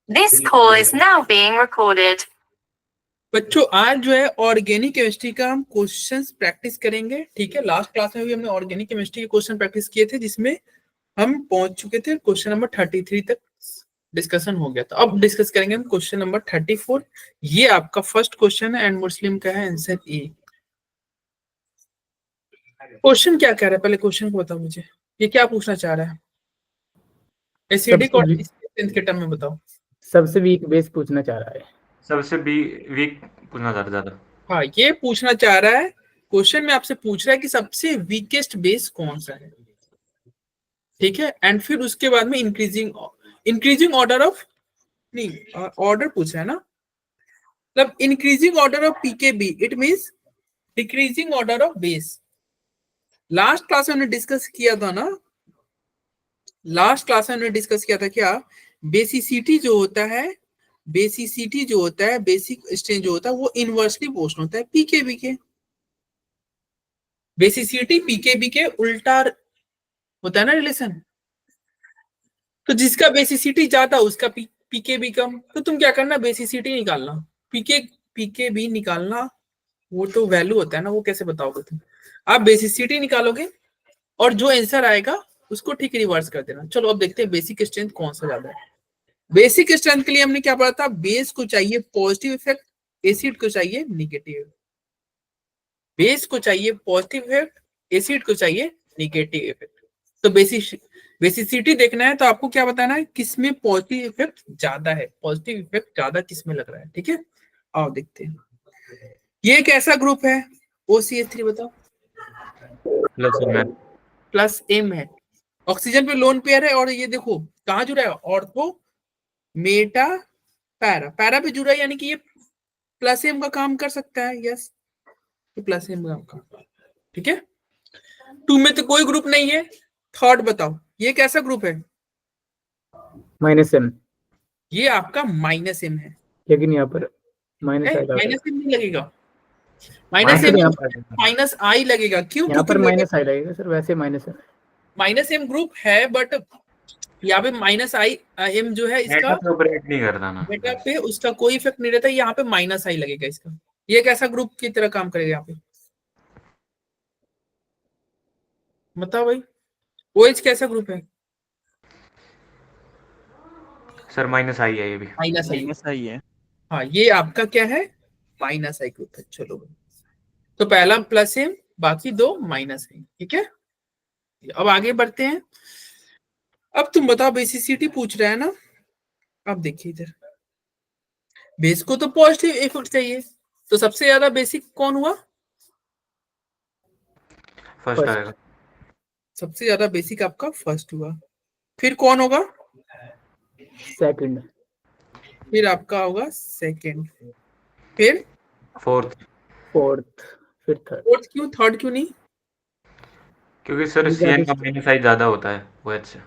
This call is now being recorded. बच्चों आज जो है ऑर्गेनिक केमिस्ट्री का हम क्वेश्चंस प्रैक्टिस करेंगे, ठीक है। लास्ट क्लास में भी हमने ऑर्गेनिक केमिस्ट्री के क्वेश्चन प्रैक्टिस किए थे, जिसमें हम पहुंच चुके थे क्वेश्चन नंबर 33 तक डिस्कशन हो गया था। अब डिस्कस करेंगे हम क्वेश्चन नंबर 34। ये आपका फर्स्ट क्वेश्चन है एंड मुस्लिम का है आंसर ए। क्वेश्चन क्या कह रहा है, पहले क्वेश्चन को बताओ मुझे, ये क्या पूछना चाह रहा है? एसिडिक और स्ट्रेंथ के टर्म में बताओ। सबसे वीक बेस पूछना चाह रहा है। सबसे वीक पूछना चाह रहा था। हाँ, ये पूछना चाह रहा है। क्वेश्चन में आपसे पूछ रहा है कि सबसे वीकेस्ट बेस कौन सा है, ठीक है। एंड फिर उसके बाद में इंक्रीजिंग ऑर्डर ऑफ, नहीं ऑर्डर पूछा है ना, मतलब increasing order of pKb, it means decreasing order of base. Last class में हमने डिस्कस किया था ना, लास्ट क्लास में हमने डिस्कस किया था क्या, बेसिसिटी जो होता है, बेसिसिटी जो होता है, बेसिक स्ट्रेंथ जो होता है, वो इनवर्सली प्रोपोर्शनल होता है पीकेबी के। बेसिसिटी पीकेबी के उल्टा होता है ना रिलेशन। तो जिसका बेसिसिटी ज्यादा उसका पीकेबी कम, तो तुम क्या करना, बेसिसिटी निकालना, पीकेबी निकालना, वो तो वैल्यू होता है ना, वो कैसे बताओगे तुम? आप बेसिसिटी निकालोगे और जो आंसर आएगा उसको ठीक रिवर्स कर देना। चलो अब देखते हैं बेसिक स्ट्रेंथ कौन सा ज्यादा है। बेसिक स्ट्रेंथ के लिए हमने क्या पढ़ा था, बेस को चाहिए पॉजिटिव इफेक्ट, एसिड को चाहिए निगेटिव। बेस को चाहिए पॉजिटिव इफेक्ट, एसिड को चाहिए निगेटिव इफेक्ट। तो बेसिसिटी देखना है तो आपको क्या बताना है, किसमें पॉजिटिव इफेक्ट ज्यादा है, पॉजिटिव इफेक्ट ज्यादा किसमें लग रहा है, ठीक है। आओ देखते हैं ये एक ऐसा ग्रुप है OCH3, बताओ। प्लस एम है, ऑक्सीजन पे लोन पेयर है, और ये देखो कहाँ जुड़ा है, ऑर्थो मेटा पैरा, पैरा पे जुड़ा है, यानी कि ये प्लस एम का काम कर सकता है। यस, ये प्लस एम का काम, ठीक है। 2 में तो कोई ग्रुप नहीं है। थर्ड बताओ, ये कैसा ग्रुप है? Minus M. ये आपका माइनस एम है, लेकिन यहाँ पर माइनस एम नहीं लगेगा, माइनस एम माइनस आई लगेगा। क्यों? यहाँ पर माइनस आई लगेगा सर, वैसे माइनस एम ग्रुप है, बट यहाँ पे माइनस आई एम जो है इसका ऑपरेट नहीं करता ना, बेटा पे उसका कोई इफेक्ट नहीं रहता, यहाँ पे माइनस आई लगेगा इसका। ये कैसा ग्रुप की तरह काम करेगा यहाँ पे, बताओ भाई। OH कैसा ग्रुप है सर? माइनस आई है, ये भी माइनस आई है। हाँ, ये आपका क्या है, माइनस आई ग्रुप है। चलो तो पहला प्लस एम, बाकी दो माइनस आई, ठीक है। अब आगे बढ़ते हैं। अब तुम बताओ, बेसिसिटी पूछ रहा है ना। अब देखिए इधर, बेस को तो पॉजिटिव इफेक्ट चाहिए, तो सबसे ज्यादा बेसिक कौन हुआ? फर्स्ट आएगा। सबसे ज्यादा बेसिक आपका फर्स्ट हुआ। फिर कौन होगा? सेकंड। फिर आपका होगा सेकंड, फिर फोर्थ, फिर फोर्थ। क्यों थर्ड क्यों नहीं? क्योंकि सर CN का माइनस आई ज्यादा होता है OH से।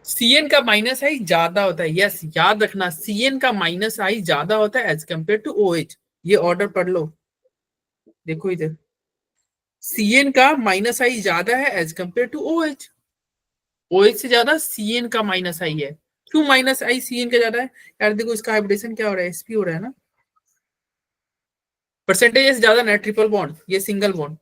CN का माइनस आई ज्यादा होता है, यस याद रखना, CN का माइनस आई ज्यादा होता है एज कम्पेयर टू OH। ये ऑर्डर पढ़ लो, देखो इधर, CN का माइनस आई ज्यादा है as compared to OH। OH से ज्यादा CN का माइनस आई है। क्यों माइनस आई CN का ज्यादा है? यार देखो इसका हाइब्रिडेशन क्या हो रहा है, sp हो रहा है ना, परसेंटेज ज्यादा ना, ट्रिपल बॉन्ड, ये सिंगल बॉन्ड,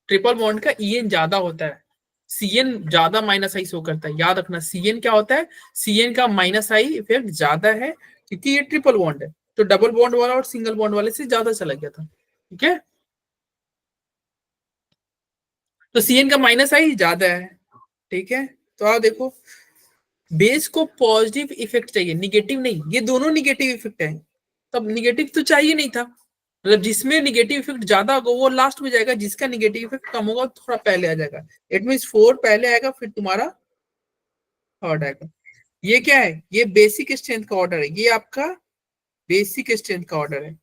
ट्रिपल बॉन्ड का EN ज्यादा होता है, CN ज्यादा माइनस आई शो करता है। याद रखना CN क्या होता है, CN का माइनस आई इफेक्ट ज्यादा है, क्योंकि ये ट्रिपल बॉन्ड है, तो डबल बॉन्ड वाला और सिंगल बॉन्ड वाले से ज्यादा चला गया था, ठीक है। तो CN का माइनस आई ज्यादा है, ठीक है। तो आप देखो, बेस को पॉजिटिव इफेक्ट चाहिए, निगेटिव नहीं, ये दोनों निगेटिव इफेक्ट है। तब निगेटिव तो चाहिए नहीं था, मतलब जिसमें निगेटिव इफेक्ट ज्यादा होगा वो लास्ट में जाएगा, जिसका निगेटिव इफेक्ट कम होगा थोड़ा पहले आ जाएगा। इट मींस 4 पहले आएगा, फिर तुम्हारा थर्ड आएगा। ये क्या है, ये बेसिक स्ट्रेंथ का ऑर्डर है, ये आपका बेसिक स्ट्रेंथ का ऑर्डर है।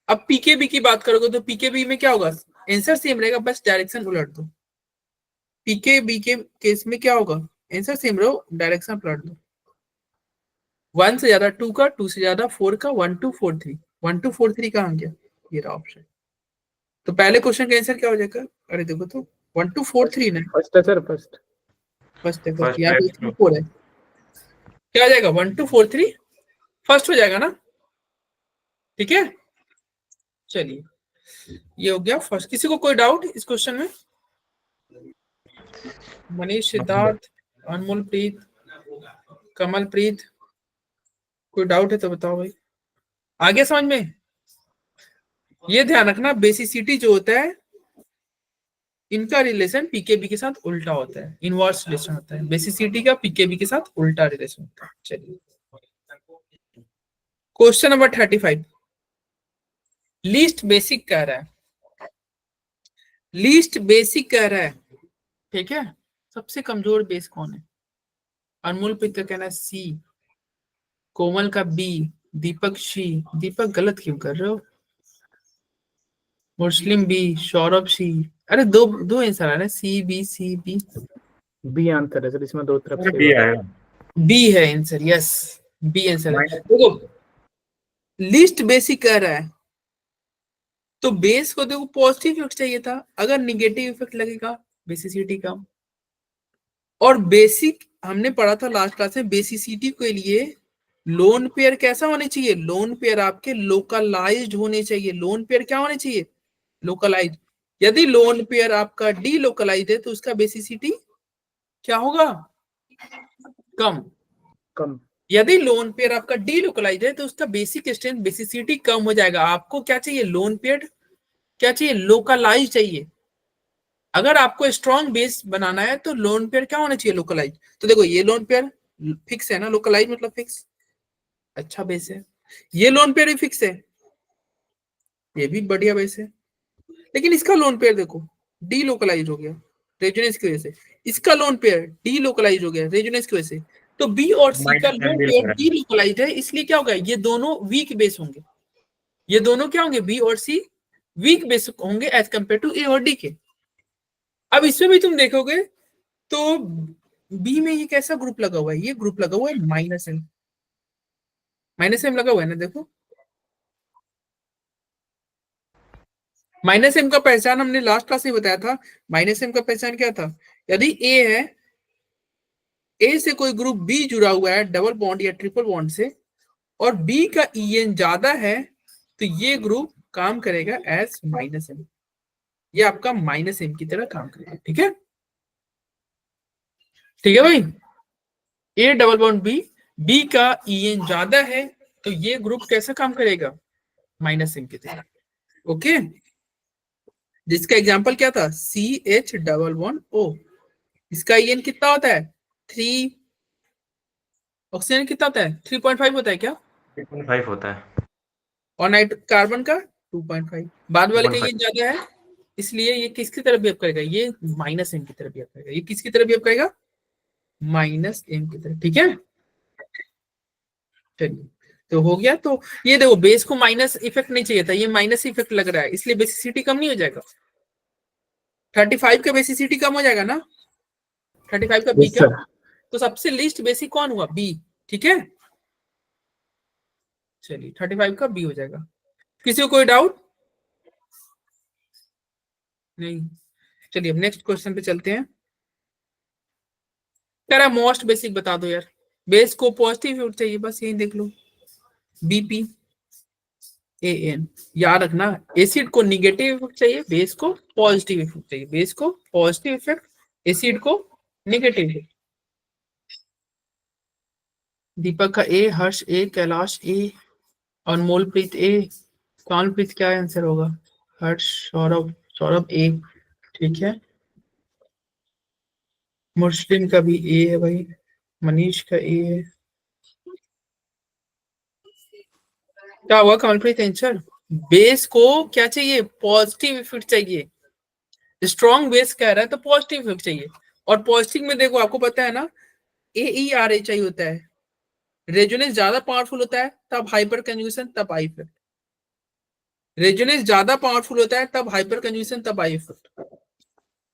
अब पीकेबी की बात करोगे तो पीकेबी में क्या होगा, आंसर सेम रहेगा, बस डायरेक्शन उलट दो। पीकेबी के केस में क्या होगा, आंसर सेम रहो, डायरेक्शन पलट दो। 1 से ज्यादा 2 का, 2 से ज्यादा 4 का, 1 2 4 3, 1 2 4 3 कहाँ गया, ये रहा ऑप्शन। तो पहले क्वेश्चन का आंसर क्या हो जाएगा? अरे देखो तो 1 2 4 3 ना, फर्स्ट है सर, फर्स्ट फर्स्ट है, यहाँ पे 4 है, क्या आ जाएगा 1 2 4 3 फर्स्ट हो जाएगा ना, ठीक है। चलिए ये हो गया फर्स्ट। किसी को कोई डाउट इस क्वेश्चन में? मनीष, सिद्धार्थ, अनमोल प्रीत, कमल प्रीत, कोई डाउट है तो बताओ भाई। आगे समझ में? ये ध्यान रखना बेसिसिटी जो होता है इनका रिलेशन पीकेबी के साथ उल्टा होता है, इनवर्स रिलेशन होता है। बेसिसिटी का पीकेबी के साथ उल्टा रिलेशन होता है। चलिए क्वेश्चन नंबर 35 लीस्ट बेसिक कह रहा है, लीस्ट बेसिक कह रहा है, ठीक है। सबसे कमजोर बेस कौन है? अनमोल प्रीत का कहना है सी, कोमल का बी, दीपक सी। दीपक गलत क्यों कर रहे हो? मुस्लिम बी, सौरभ सी। अरे दो दो आंसर आ रहे हैं, C B C B. B answer है सर, इसमें दो तरफ से बी आएगा। बी है आंसर, यस बी आंसर है। देखो लिस्ट बेसिक कह रहा है तो बेस को देखो पॉजिटिव इफेक्ट चाहिए था, अगर निगेटिव इफेक्ट लगेगा बेसिसिटी कम। और बेसिक हमने पढ़ा था लास्ट क्लास में, बेसिसिटी के लिए लोन पेयर कैसा होने चाहिए? लोन पेयर आपके लोकलाइज्ड होने चाहिए। लोन पेयर क्या होने चाहिए? लोकलाइज्ड। यदि लोन पेयर आपका डी लोकलाइज्ड है तो उसका बेसिसिटी क्या होगा? कम। कम। यदि लोन पेयर आपका डी लोकलाइज्ड है तो उसका बेसिक स्ट्रेंथ बेसिसिटी कम हो जाएगा। आपको क्या चाहिए? लोन पेयर क्या चाहिए? लोकलाइज चाहिए। अगर आपको स्ट्रॉन्ग बेस बनाना है तो लोन पेयर क्या होना चाहिए? लोकलाइज। तो देखो ये लोन पेयर फिक्स है ना, लोकलाइज मतलब फिक्स, अच्छा बेस है। ये लोन पेयर भी फिक्स है, ये भी बढ़िया बेस है। लेकिन इसका लोन पेयर देखो डी लोकलाइज हो गया रेजोनेंस की वजह से, इसका लोन पेयर डी लोकलाइज हो गया रेजोनेंस की वजह से। तो बी और सी का लोन पेयर डी लोकलाइज है, इसलिए क्या होगा? ये दोनों वीक बेस होंगे। ये दोनों क्या होंगे? बी और सी वीक बेस होंगे एज कंपेयर टू ए और डी के। अब इसमें भी तुम देखोगे तो बी में ये कैसा ग्रुप लगा हुआ है? ये ग्रुप लगा हुआ है माइनस एम। माइनस एम लगा हुआ है ना, देखो माइनस एम का पहचान हमने लास्ट क्लास में बताया था। माइनस एम का पहचान क्या था? यदि ए है, ए से कोई ग्रुप बी जुड़ा हुआ है डबल बॉन्ड या ट्रिपल बॉन्ड से, और बी का ईएन ज्यादा है तो ये ग्रुप काम करेगा एज माइनस एम। ये आपका माइनस एम की तरह काम करेगा, ठीक है। ठीक है भाई, A double bond B, B का ईएन ज्यादा है तो ये ग्रुप कैसा काम करेगा? माइनस एम की तरह, ओके। जिसका एग्जांपल क्या था? C H double bond O. इसका ईएन कितना होता है? 3। ऑक्सीजन कितना होता है? 3.5 होता है क्या? 3.5 होता है। और नाइट कार्बन का 2.5। बाद वाले का ईएन ज्यादा है इसलिए ये किसकी तरफ बिहेव करेगा? ये माइनस एम की तरफ बिहेव करेगा। ये किसकी तरफ बिहेव करेगा? माइनस एम की तरफ, ठीक है। चलिए तो हो गया। तो ये देखो बेस को माइनस इफेक्ट नहीं चाहिए था, ये माइनस इफेक्ट लग रहा है, इसलिए बेसिसिटी कम नहीं हो जाएगा। 35 का बेसिसिटी कम हो जाएगा ना, 35 का बी का। तो सबसे लीस्ट बेसिक कौन हुआ? बी, ठीक है। चलिए 35 का बी हो जाएगा। किसी को कोई डाउट नहीं? चलिए अब नेक्स्ट क्वेश्चन पे चलते हैं। कह रहा मोस्ट बेसिक बता दो यार। बेस को पॉजिटिव इफेक्ट चाहिए, बस यही देख लो। बीपी एन, याद रखना एसिड को निगेटिव इफेक्ट चाहिए, बेस को पॉजिटिव इफेक्ट चाहिए। बेस को पॉजिटिव इफेक्ट, एसिड को नेगेटिव इफेक्ट। दीपक का ए, हर्ष ए, कैलाश ए, अनमोलप्रीत ए, कानप्रीत क्या आंसर होगा? हर्ष, सौरभ, सौरभ ए, ठीक है। मुस्लिम का भी ए है भाई, मनीष का ए है। क्या हुआ कानप्रीत आंसर? बेस को क्या चाहिए? पॉजिटिव इफेक्ट चाहिए। स्ट्रॉन्ग बेस कह रहा है तो पॉजिटिव इफेक्ट चाहिए। और पॉजिटिव में देखो आपको पता है ना AERHI होता है। रेजोनेंस ज्यादा पावरफुल होता है तब हाइपर कंजुगेशन, तब आई इफेक्ट। रेजोनेंस ज्यादा पावरफुल होता है तब हाइपर कंजुगेशन, तब आई इफेक्ट।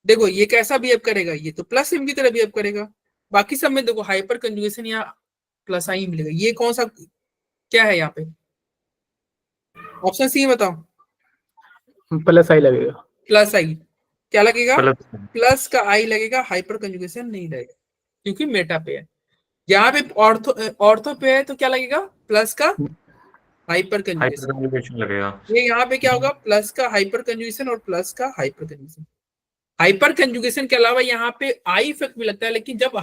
देखो ये कैसा बिहेव करेगा? ये तो प्लस एम की तरह बिहेव करेगा। बाकी सब में देखो हाइपर कंजुगेशन या प्लस आई मिलेगा। ये कौन सा क्या है यहाँ पे? ऑप्शन सी बताओ। प्लस आई लगेगा। प्लस आई क्या लगेगा? प्लस प्लस का आई लगेगा, हाइपर कंजुगेशन नहीं लगेगा क्योंकि मेटा पे है। यहाँ पे ऑर्थो ऑर्थो पे है तो क्या लगेगा, प्लस का हाइपर कंजुगेशन। हाइपर कंजुगेशन लगेगा। ये यहाँ पे क्या होगा, प्लस का हाइपर कंजुगेशन और प्लस का हाइपर कंजुगेशन। हाइपर कंजुगेशन के अलावा यहाँ पे आई इफेक्ट भी लगता है, लेकिन जब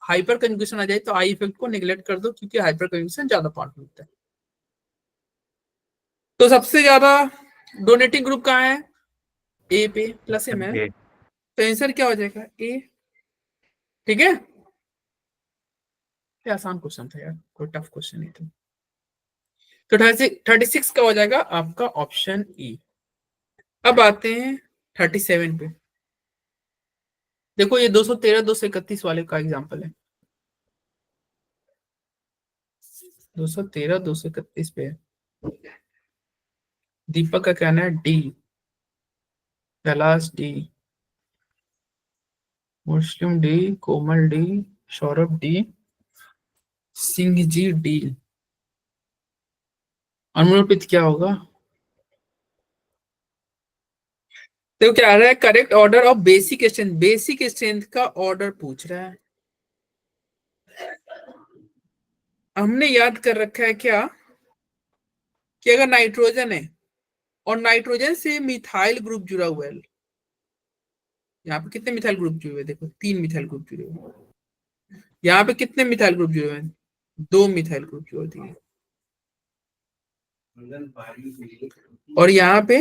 हाइपर कंजुगेशन आ जाए तो आई इफेक्ट को नेग्लेक्ट कर दो, क्योंकि हाइपर कंजुगेशन ज्यादा पार्ट में होता है। तो सबसे ज्यादा डोनेटिंग ग्रुप कहाँ है, ए पे, प्लस एम है, ये तो आंसर क्या हो जाएगा, ए। ठीक है, ये आसान क्वेश्चन था यार, कोई टफ क्वेश्चन नहीं था। तो 36 का हो जाएगा आपका ऑप्शन ई। अब आते हैं 37 पे। देखो ये 213 231 वाले का एग्जांपल है। 213 231 पे है। दीपक का कहना है D, Kailash D, Muslim D, Komal D, Saurabh D, Singh ji D. अनुरूपित क्या होगा, तो क्या आ रहा है, correct order of basic strength. Basic strength का ऑर्डर पूछ रहा है। हमने याद कर रखा है क्या, कि अगर नाइट्रोजन है और नाइट्रोजन से मिथाइल ग्रुप जुड़ा हुआ है, यहाँ पे कितने मिथाइल ग्रुप जुड़े हुए, देखो 3 मिथाइल ग्रुप जुड़े हुए। यहाँ पे कितने मिथाइल ग्रुप जुड़े हुए हैं, 2 मिथाइल ग्रुप जुड़े हुए। और यहाँ पे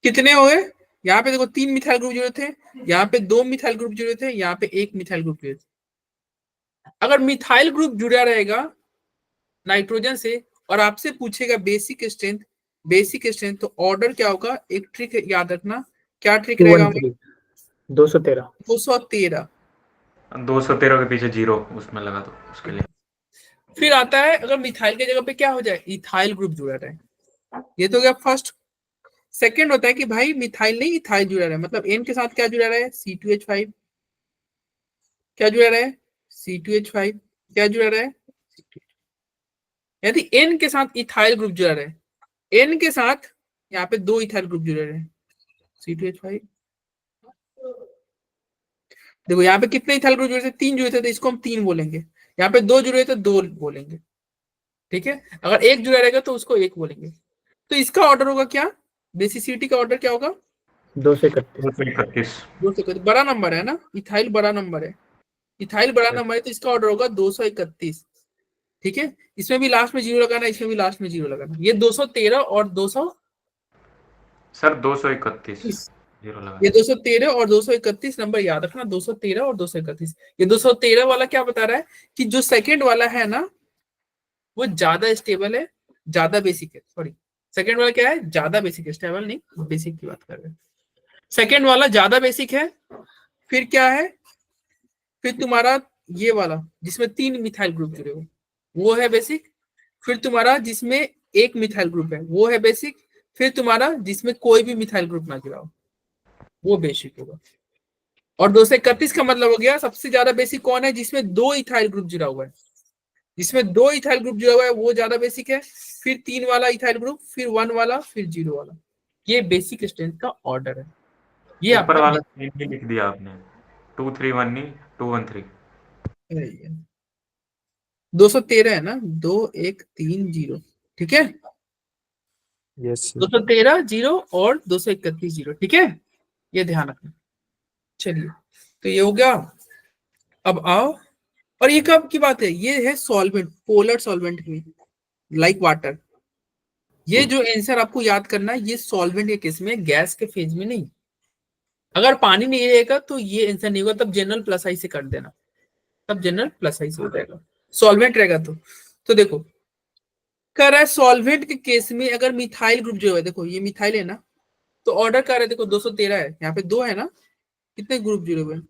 कितने हो गए, यहाँ पे देखो 3 मिथाइल ग्रुप जुड़े थे, यहाँ पे 2 मिथाइल ग्रुप जुड़े थे, यहाँ पे 1 मिथाइल ग्रुप जुड़े थे। अगर मिथाइल ग्रुप जुड़ा रहेगा नाइट्रोजन से और आपसे पूछेगा बेसिक स्ट्रेंथ, बेसिक स्ट्रेंथ, तो ऑर्डर क्या होगा, एक ट्रिक याद रखना, क्या ट्रिक रहेगा, 213 213। 213 के पीछे 0 उसमें लगा दो उसके लिए। फिर आता है अगर मिथाइल की जगह पे क्या हो जाए, इथाइल ग्रुप जुड़ा रहे। ये तो गया फर्स्ट। सेकंड होता है कि भाई मिथाइल नहीं इथाइल जुड़ा रहा है, मतलब एन के साथ क्या जुड़ा रहा है, C2H5, क्या जुड़ा रहा है, C2H5, क्या जुड़ा रहा है, यदि एन के साथ इथाइल ग्रुप जुड़ा रहा है, एन के साथ यहाँ पे 2 इथाइल ग्रुप जुड़े रहे, C2H5। देखो यहाँ पे कितने इथाइल ग्रुप जुड़े थे, 3 जुड़े थे, तो इसको हम 3 बोलेंगे। यहाँ पे 2 जुड़े थे, 2 बोलेंगे। ठीक है, अगर 1 जुड़ा रहेगा तो उसको 1 बोलेंगे। तो इसका ऑर्डर होगा क्या, बेसिसिटी का ऑर्डर क्या होगा, 231। 231 बड़ा नंबर है ना, इथाइल बड़ा नंबर है, इथाइल बड़ा नंबर है, तो इसका ऑर्डर होगा 231। ठीक है, इसमें भी लास्ट में 0 लगाना, इसमें भी लास्ट में 0 लगाना। ये 213 और 200 सर 231 0 लगा। ये 213 और 231 नंबर याद रखना, 213 और 231। ये 213 वाला क्या बता रहा है कि जो सेकंड वाला है ना वो ज्यादा स्टेबल है, ज्यादा बेसिक है। सॉरी, सेकंड वाला क्या है, ज्यादा बेसिक है, स्टेबल नहीं, बेसिक की बात कर रहे हैं। सेकंड वाला ज्यादा बेसिक है। फिर क्या है, फिर तुम्हारा ये वाला जिसमें 3 मिथाइल ग्रुप जुड़े हो वो है बेसिक। फिर तुम्हारा जिसमें 1 मिथाइल ग्रुप है वो है बेसिक। फिर तुम्हारा जिसमें कोई भी मिथाइल ग्रुप ना जुड़ा हो वो बेसिक होगा। और 231 का मतलब हो गया सबसे ज्यादा बेसिक कौन है, जिसमें 2 इथाइल ग्रुप जुड़ा हुआ है, जिसमें 2 इथाइल ग्रुप जुड़ा हुआ है वो ज्यादा बेसिक है। फिर 3 वाला इथाइल ग्रुप, फिर 1 वाला, फिर 0 वाला। ये बेसिक स्ट्रेंथ का ऑर्डर है। ये ऊपर आपका वाला ही लिख दिया आपने, 231 नहीं 213। 213 है ना, 2130। ठीक है, यस 213 0 और 231 0। ठीक है, ये ध्यान रखना। चलिए, तो ये हो गया। अब आओ, और ये कब की बात है, ये है सॉल्वेंट, पोलर सॉल्वेंट की, लाइक वाटर। ये जो आंसर आपको याद करना है ये सॉल्वेंट के केस में, गैस के फेज में नहीं। अगर पानी नहीं रहेगा तो ये आंसर नहीं होगा, तब जनरल प्लस आई से कर देना, तब जनरल प्लस आई से हो जाएगा। सॉल्वेंट रहेगा तो देखो कह रहा है सॉल्वेंट के केस में अगर मिथाइल ग्रुप जो है, देखो ये मिथाइल है ना, तो ऑर्डर कर रहा है, देखो 213 है, यहाँ पे 2 है ना, कितने ग्रुप जुड़े हुए हैं,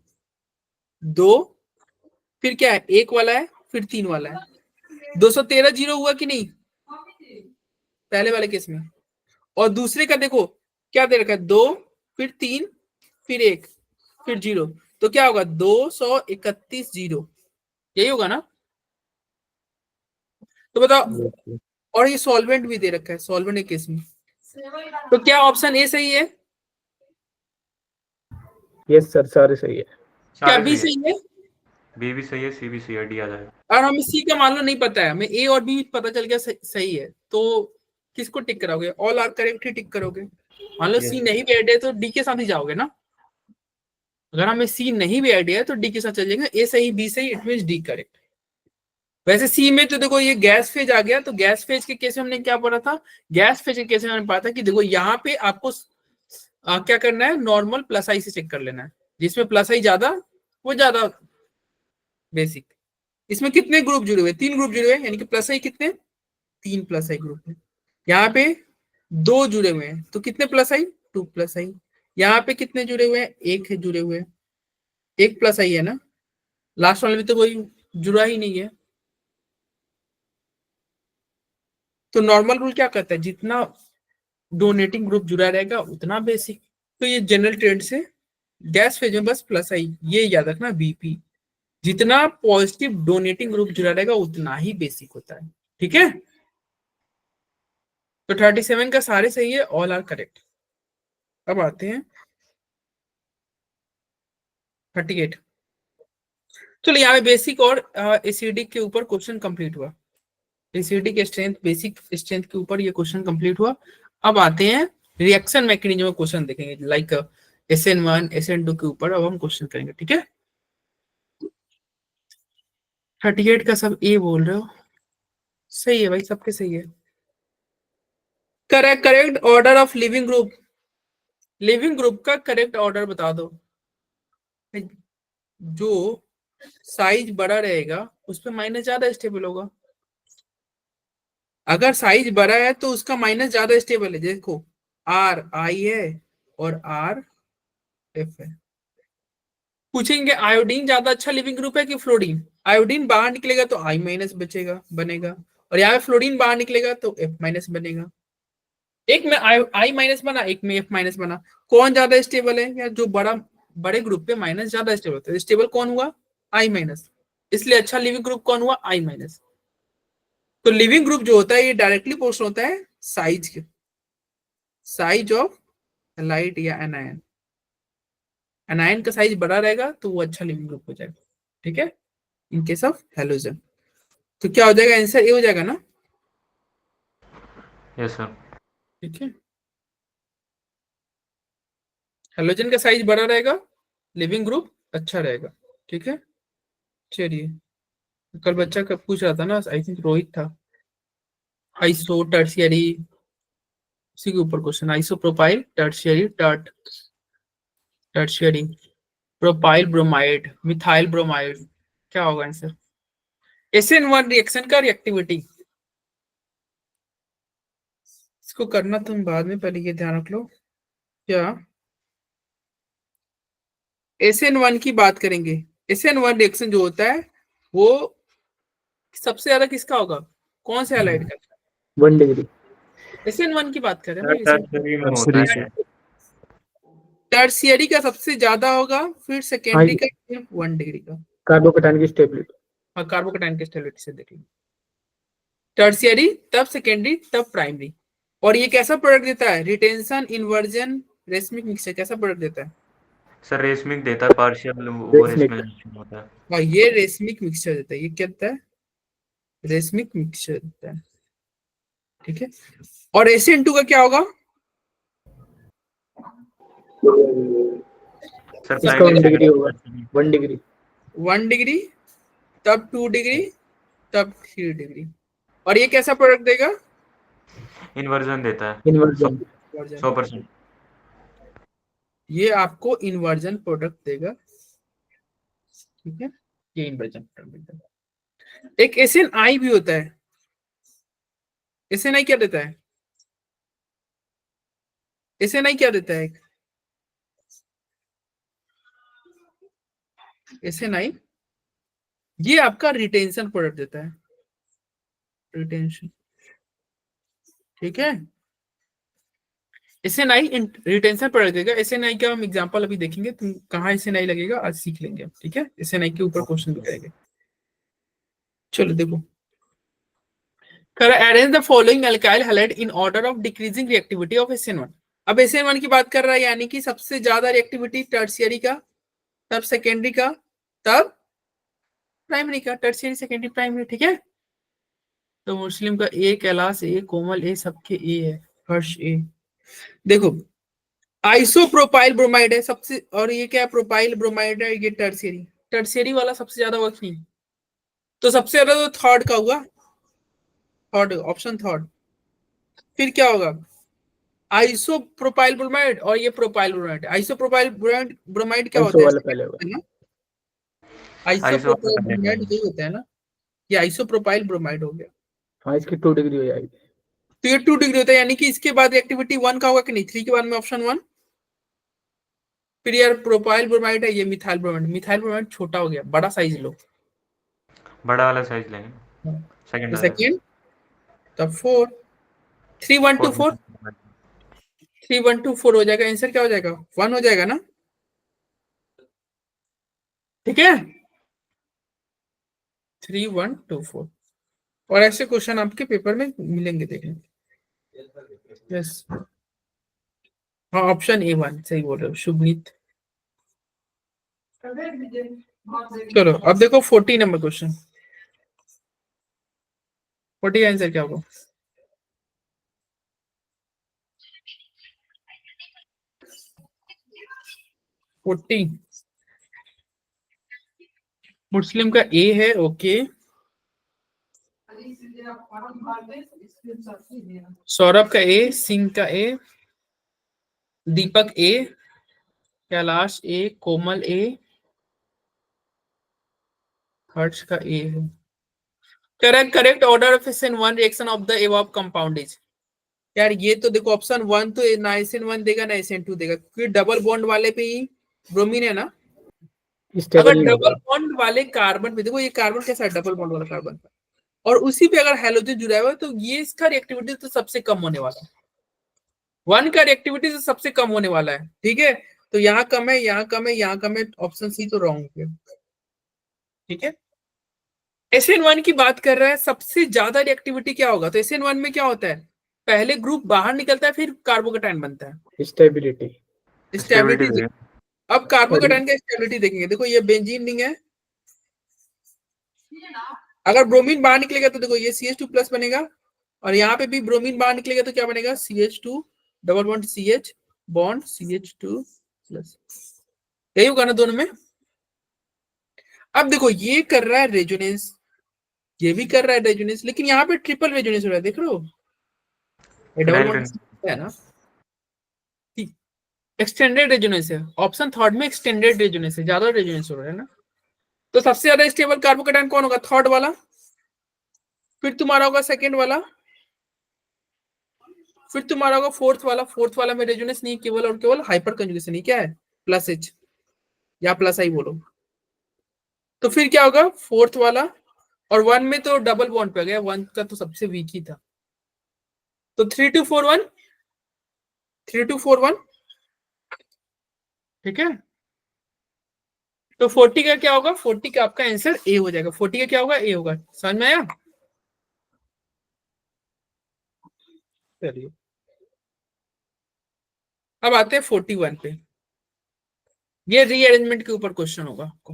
2, फिर क्या है 1 वाला है, फिर 3 वाला है। 213 0 हुआ कि नहीं पहले वाले केस में, और दूसरे का देखो क्या दे रखा है, 2, फिर 3, फिर 1, फिर 0, तो क्या होगा 231 0, यही होगा ना। तो बताओ, और ये सॉल्वेंट भी दे रखा है, सॉल्वेंट के केस में, तो क्या ऑप्शन ए सही है, यस सर, सारे सही है। क्या सारे बी सही सही है? बी भी सही है, सी भी सही है, डी आ जाएगा। और हमें सी का मान लो नहीं पता है, हमें ए और बी पता चल गया सही है, तो किसको टिक कराओगे? ऑल आर करेक्ट ही टिक करोगे। मान लो सी Yes. नहीं भी ऐड है तो डी के साथ ही जाओगे ना। अगर हमें सी नहीं भी ऐड है तो डी के साथ चल जाएगा। ए सही, बी सही, इट मींस डी करेक्ट। वैसे सी में तो देखो ये गैस फेज आ गया, तो गैस फेज के केस में हमने क्या पढ़ा था? गैस फेज के केस में हमने पढ़ा था कि देखो यहाँ पे आपको क्या करना है, नॉर्मल प्लस आई से चेक कर लेना है। जिसमें प्लस आई ज्यादा वो ज्यादा बेसिक। इसमें कितने ग्रुप जुड़े हुए? 3 ग्रुप जुड़े हुए, यानी कि प्लस आई कितने? 3 प्लस आई ग्रुप है। यहाँ पे 2 जुड़े हुए हैं, तो कितने प्लस आई? 2 प्लस आई। यहाँ पे कितने जुड़े हुए हैं? 1 है जुड़े हुए, 1 प्लस आई है ना। लास्ट वाले में तो कोई जुड़ा ही नहीं है। तो नॉर्मल रूल क्या कहता है? जितना डोनेटिंग ग्रुप जुड़ा रहेगा उतना बेसिक। तो ये जनरल ट्रेंड से गैस फेज में बस प्लस आई, ये याद रखना। बीपी जितना पॉजिटिव डोनेटिंग ग्रुप जुड़ा रहेगा उतना ही बेसिक होता है। ठीक है, तो 37 का सारे सही है, ऑल आर करेक्ट। अब आते हैं 38। चलो यहाँ पे बेसिक और एसिडिक के ऊपर क्वेश्चन कंप्लीट हुआ। एसिडिक स्ट्रेंथ, बेसिक स्ट्रेंथ के ऊपर ये क्वेश्चन कंप्लीट हुआ। अब आते हैं रिएक्शन मैकेनिज्म में क्वेश्चन देखेंगे, लाइक SN1 SN2 के ऊपर अब हम क्वेश्चन करेंगे। ठीक है, 38 का सब ए बोल रहे हो, सही है भाई, सबके सही है। Correct order of leaving group. Leaving group का करेक्ट ऑर्डर बता दो। जो साइज बड़ा रहेगा उस पर माइनस ज्यादा स्टेबल होगा। अगर साइज बड़ा है तो उसका माइनस ज्यादा स्टेबल है। देखो आर आई है और आर एफ है। पूछेंगे आयोडीन ज्यादा अच्छा लिविंग ग्रुप है कि फ्लोरीन? आयोडीन बाहर निकलेगा तो आई माइनस बचेगा बनेगा, और यहाँ पे फ्लोरीन बाहर निकलेगा तो एफ माइनस बनेगा। एक में आई माइनस बना, एक में एफ माइनस बना। कौन ज्यादा स्टेबल है? या जो बड़े ग्रुप पे माइनस ज्यादा स्टेबल होता है। स्टेबल कौन हुआ? आई माइनस। इसलिए अच्छा लिविंग ग्रुप कौन हुआ? आई माइनस। तो लिविंग ग्रुप जो होता है ये डायरेक्टली पोर्शन होता है साइज के, साइज ऑफ हैलाइड या एनायन। एनायन का साइज बड़ा रहेगा तो वो अच्छा लिविंग ग्रुप हो जाएगा। ठीक है, इन केस ऑफ हैलोजन। तो क्या हो जाएगा? आंसर ए हो जाएगा ना। Yes sir. ठीक है, हैलोजन का साइज बड़ा रहेगा, लिविंग ग्रुप अच्छा रहेगा। ठीक है, चलिए कल बच्चा कब पूछ रहा था ना, आई थिंक रोहित था, आइसो टर्शियरी, उसी के ऊपर question. Iso propyl tertiary tertiary propyl bromide methyl bromide, क्या होगा आंसर? SN1 रिएक्शन का रिएक्टिविटी। इसको करना तुम बाद में, पहले ये ध्यान रख लो। क्या SN1 की बात करेंगे? SN1 रिएक्शन जो होता है वो सबसे ज्यादा किसका होगा? कौन से हैलाइड का? 1 डिग्री। SN1 की बात कर रहे हैं भाई। टर्शियरी में होता Tertiary है। से। टर्शियरी का सबसे ज्यादा होगा, फिर सेकेंडरी का, फिर 1 डिग्री का। कार्बोकेटाइन की स्टेबिलिटी। और कार्बोकेटाइन के स्टेबिलिटी से देखेंगे। टर्शियरी, तब सेकेंडरी, तब प्राइमरी। और ये कैसा प्रोडक्ट देता है? रिटेंशन, इन्वर्जन, रेसमिक मिक्सचर, कैसा प्रोडक्ट देता है? सर रेसमिक देता है, पार्शियल वो रेसमिक। रेसमिक होता है। और ये रेसमिक मिक्सचर देता है। ये क्या देता है? रेसमिक मिक्सचर देता है। ठीक है, और SN2 का क्या होगा? सर इसका प्राइमरी 1 डिग्री होगा। टर्शियरी। 1 डिग्री। 1 डिग्री, तब 2 डिग्री, तब 3 डिग्री। और ये कैसा प्रोडक्ट देगा? इन्वर्जन देता है इन्वर्जन। 100%। ये आपको इन्वर्जन प्रोडक्ट देगा। ठीक है, ये इन्वर्जन प्रोडक्ट देगा। एक SNI भी होता है। SNI क्या देता है? SNI क्या देता है? SNI ये आपका रिटेंशन प्रोडक्ट देता है, रिटेंशन। ठीक है, SNI रिटेंशन प्रोडक्ट देगा। SNI का हम एग्जांपल अभी देखेंगे, तुम कहाँ SNI लगेगा आज सीख लेंगे। ठीक है, SNI के ऊपर क्वेश्चन भी करेंगे। चलो देखो, arrange the following alkyl halide in order of decreasing reactivity of SN1। अब SN1 की बात कर रहा है, यानी कि सबसे ज्यादा रिएक्टिविटी टर्शियरी का तब सेकेंडरी का, तब प्राइमरी का, टर्शियरी सेकेंडरी प्राइमरी, ठीक है। तो मुस्लिम का ए, कैलाश ए, कोमल ए, सबके ए है, हर्ष ए। देखो आइसोप्रोपाइल ब्रोमाइड है सबसे, और ये क्या है, प्रोपाइल ब्रोमाइड है, ये टर्शियरी, टर्शियरी वाला सबसे ज्यादा वर्क नहीं, तो सबसे ज्यादा तो थर्ड का हुआ, थर्ड ऑप्शन थर्ड। फिर क्या होगा, आइसोप्रोपाइल ब्रोमाइड और ये प्रोपाइल ब्रोमाइड, आइसोप्रोपाइल ब्रोमाइड क्या होता आइसो है, वाला पहले होगा। आइसोप्रोपाइल ब्रोमाइड यही होता है ना, ये आइसोप्रोपाइल ब्रोमाइड हो गया। हाँ, इसकी 2 डिग्री हो जाएगी। तो ये 2 डिग्री होता है, यानी कि इसके बाद एक्टिविटी 1 का होगा कि नहीं, 3 के बाद में ऑप्शन 1। फिर यार प्रोपाइल ब्रोमाइड है, ये मिथाइल ब्रोमाइड, मिथाइल ब्रोमाइड छोटा हो गया, बड़ा साइज लो, बड़ा वाला साइज लेंगे, सेकंड तो वाला। सेकेंड, तब 4, 3 1 2 4, 3 1 2 4 हो जाएगा, आंसर क्या हो जाएगा, 1 हो जाएगा ना, ठीक है, 3 1 2 4। और ऐसे क्वेश्चन आपके पेपर में मिलेंगे, देखेंगे। यस, हाँ ऑप्शन A1 सही बोल रहे हो शुभनीत। चलो अब देखो 40 नंबर क्वेश्चन, 40 का आंसर क्या होगा, मुस्लिम का ए है, ओके, सौरभ का ए, सिंह का ए, दीपक ए, कैलाश ए, कोमल ए, हर्ष का ए है। Correct order of SN1 reaction of the above compound is, यार ये तो देखो ऑप्शन 1 तो ना SN1 देगा ना SN2 देगा, क्योंकि डबल बॉन्ड वाले पे ही ब्रोमीन है ना। अगर स्टेबल नहीं डबल होगा। बॉन्ड वाले कार्बन पे देखो, ये कार्बन कैसा है, डबल बॉन्ड वाला कार्बन, और उसी पे अगर हाइड्रोजन जुड़ा हुआ है, तो ये इसका रिएक्टिविटी तो सबसे कम होने वाला है, 1 का रिएक्टिविटी तो सबसे कम होने वाला है, ठीक है। तो यहाँ कम है, यहाँ कम है, यहाँ कम है, ऑप्शन सी तो रॉन्ग है, ठीक है। SN1 की बात कर रहा है, सबसे ज्यादा रिएक्टिविटी क्या होगा, तो SN1 में क्या होता है, पहले ग्रुप बाहर निकलता है, फिर कार्बोकेटाइन बनता है, स्टेबिलिटी। स्टेबिलिटी। अब कार्बोकेटाइन का स्टेबिलिटी देखेंगे, देखो ये बेंजीन रिंग है, अगर ब्रोमीन बाहर निकलेगा तो देखो ये CH2 प्लस बनेगा, और यहाँ पे भी ब्रोमीन बाहर निकलेगा तो क्या बनेगा, CH2 double bond CH bond CH2 plus, यही होगा ना दोनों में। अब देखो ये कर रहा है रेजोनेंस, ये भी कर रहा है रेजोनेंस, लेकिन यहाँ पे ट्रिपल रेजोनेंस हो रहा है, देख रहे हो, ये डबल बॉन्ड है ना, एक्सटेंडेड रेजोनेंस है, ऑप्शन थर्ड में एक्सटेंडेड रेजोनेंस है, ज्यादा रेजोनेंस हो रहा है ना। तो सबसे ज्यादा स्टेबल कार्बोकेटाइन कौन होगा, थर्ड वाला, फिर तुम्हारा होगा सेकंड वाला, फिर तुम्हारा होगा फोर्थ वाला, फोर्थ वाला में रेजोनेंस नहीं, केवल और केवल हाइपर कंजुगेशन ही, क्या है, प्लस H या प्लस I बोलो। तो फिर क्या होगा, फोर्थ वाला, और 1 में तो डबल बॉन्ड पे गया, 1 का तो सबसे वीक ही था, तो 3 2 4 1, 3 2 4 1, ठीक है। तो 40 का क्या होगा, 40 का आपका आंसर A हो जाएगा, 40 का क्या होगा, A होगा, समझ में आया। चलिए अब आते हैं 41 पे, ये रीअरेंजमेंट के ऊपर क्वेश्चन होगा आपको।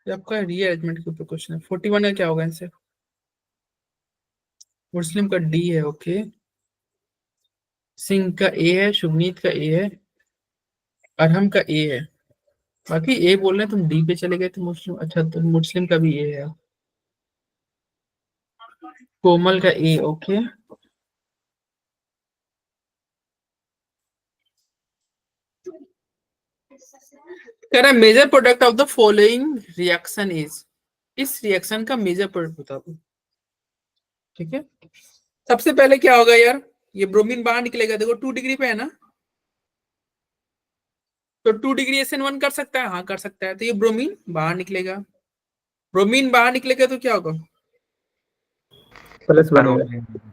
ये आपका रीअरेंजमेंट के ऊपर क्वेश्चन है। 41 का क्या होगा आंसर, मुस्लिम का D है, ओके, सिंह का A है, शुभनीत का A है, अरहम का A है, बाकी A बोल रहे हैं, तुम D पे चले गए, तो मुस्लिम, अच्छा तो मुस्लिम का भी A है, कोमल का A, ओके, कह रहा है major product of the following reaction is, इस रिएक्शन का मेजर प्रोडक्ट बता दो, ठीक है। सबसे पहले क्या होगा यार, ये ब्रोमीन बाहर निकलेगा, देखो 2 डिग्री पे है ना, तो 2 डिग्री SN1 कर सकता है, हाँ कर सकता है, तो ये ब्रोमीन बाहर निकलेगा, ब्रोमीन बाहर निकलेगा तो क्या होगा, प्लस बनेगा।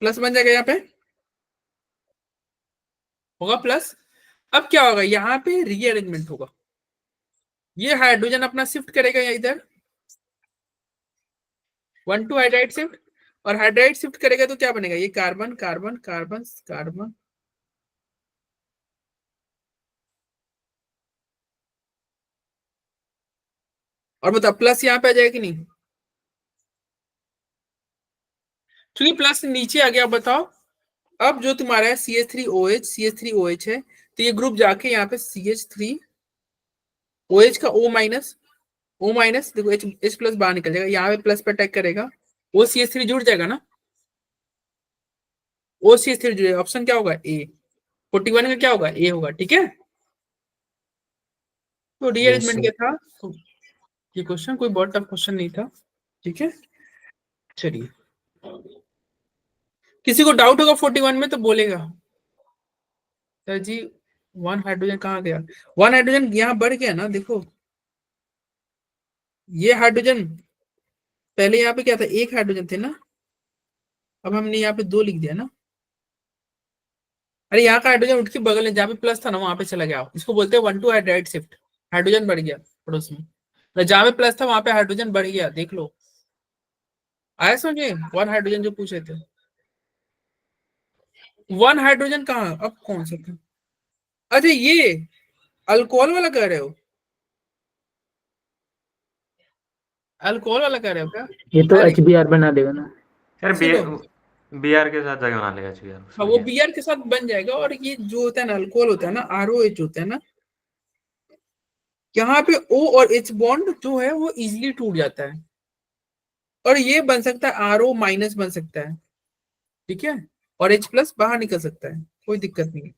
प्लस बन जाएगा, यहाँ पे होगा प्लस। अब क्या होगा, यहाँ पे रीअरेंजमेंट होगा, ये हाइड्रोजन अपना शिफ्ट करेगा या इधर 1 2 हाइड्राइड शिफ्ट, और हाइड्राइड शिफ्ट करेगा तो क्या बनेगा, ये कार्बन कार्बन कार्बन कार्बन, और मतलब प्लस यहाँ पे आ जाएगा कि नहीं, क्योंकि प्लस नीचे आ गया। बताओ अब जो तुम्हारा है CH3OH CH3OH है, तो ये ग्रुप जाके यहाँ पे CH3OH का O माइनस देखो H प्लस बाहर निकल जाएगा, यहाँ पे प्लस पे अटैक करेगा, वो CH3 जुड़ जाएगा ना, ओ CH3 जुड़ जाएगा। ऑप्शन क्या होगा, ए। 41 का क्या होगा, ए होगा। ठीक है, तो Yes, रीअरेंजमेंट sir. क्या था, तो ये क्वेश्चन कोई बहुत टफ क्वेश्चन नहीं था। ठीक है, चलिए किसी को डाउट होगा 41 में तो बोलेगा सर जी 1 हाइड्रोजन कहाँ गया, 1 हाइड्रोजन यहाँ बढ़ गया ना। देखो ये हाइड्रोजन पहले यहाँ पे क्या था, 1 हाइड्रोजन थे ना, अब हमने यहाँ पे 2 लिख दिया ना। अरे यहाँ का हाइड्रोजन उठ के बगल में जहाँ पे प्लस था ना वहां पे चला गया, इसको बोलते हैं 1 2 हाइड्राइड शिफ्ट, हाइड्रोजन बढ़ गया पड़ोस में, तो जहाँ पे प्लस था वहां पे हाइड्रोजन बढ़ गया। देख लो, आया समझे, 1 हाइड्रोजन जो पूछे थे, 1 हाइड्रोजन कहाँ, अब कौन सा था, अच्छा ये अल्कोहल वाला कह रहे हो, अल्कोहल वाला कह रहे हो क्या, ये तो अरे HBr बना देगा ना। यार सुनो, BR के साथ जगह बना लेगा यार, हाँ उसमें वो क्या है? बीआर के साथ बन जाएगा, और ये जो होता है ना अल्कोहल होता है ना ROH होता है ना, यहाँ पे O और H बॉन्ड जो है वो इजिली टूट जाता है, और ये बन सकता है RO माइनस बन सकता है। ठीक है, और H प्लस बाहर निकल सकता है, कोई दिक्कत नहीं है।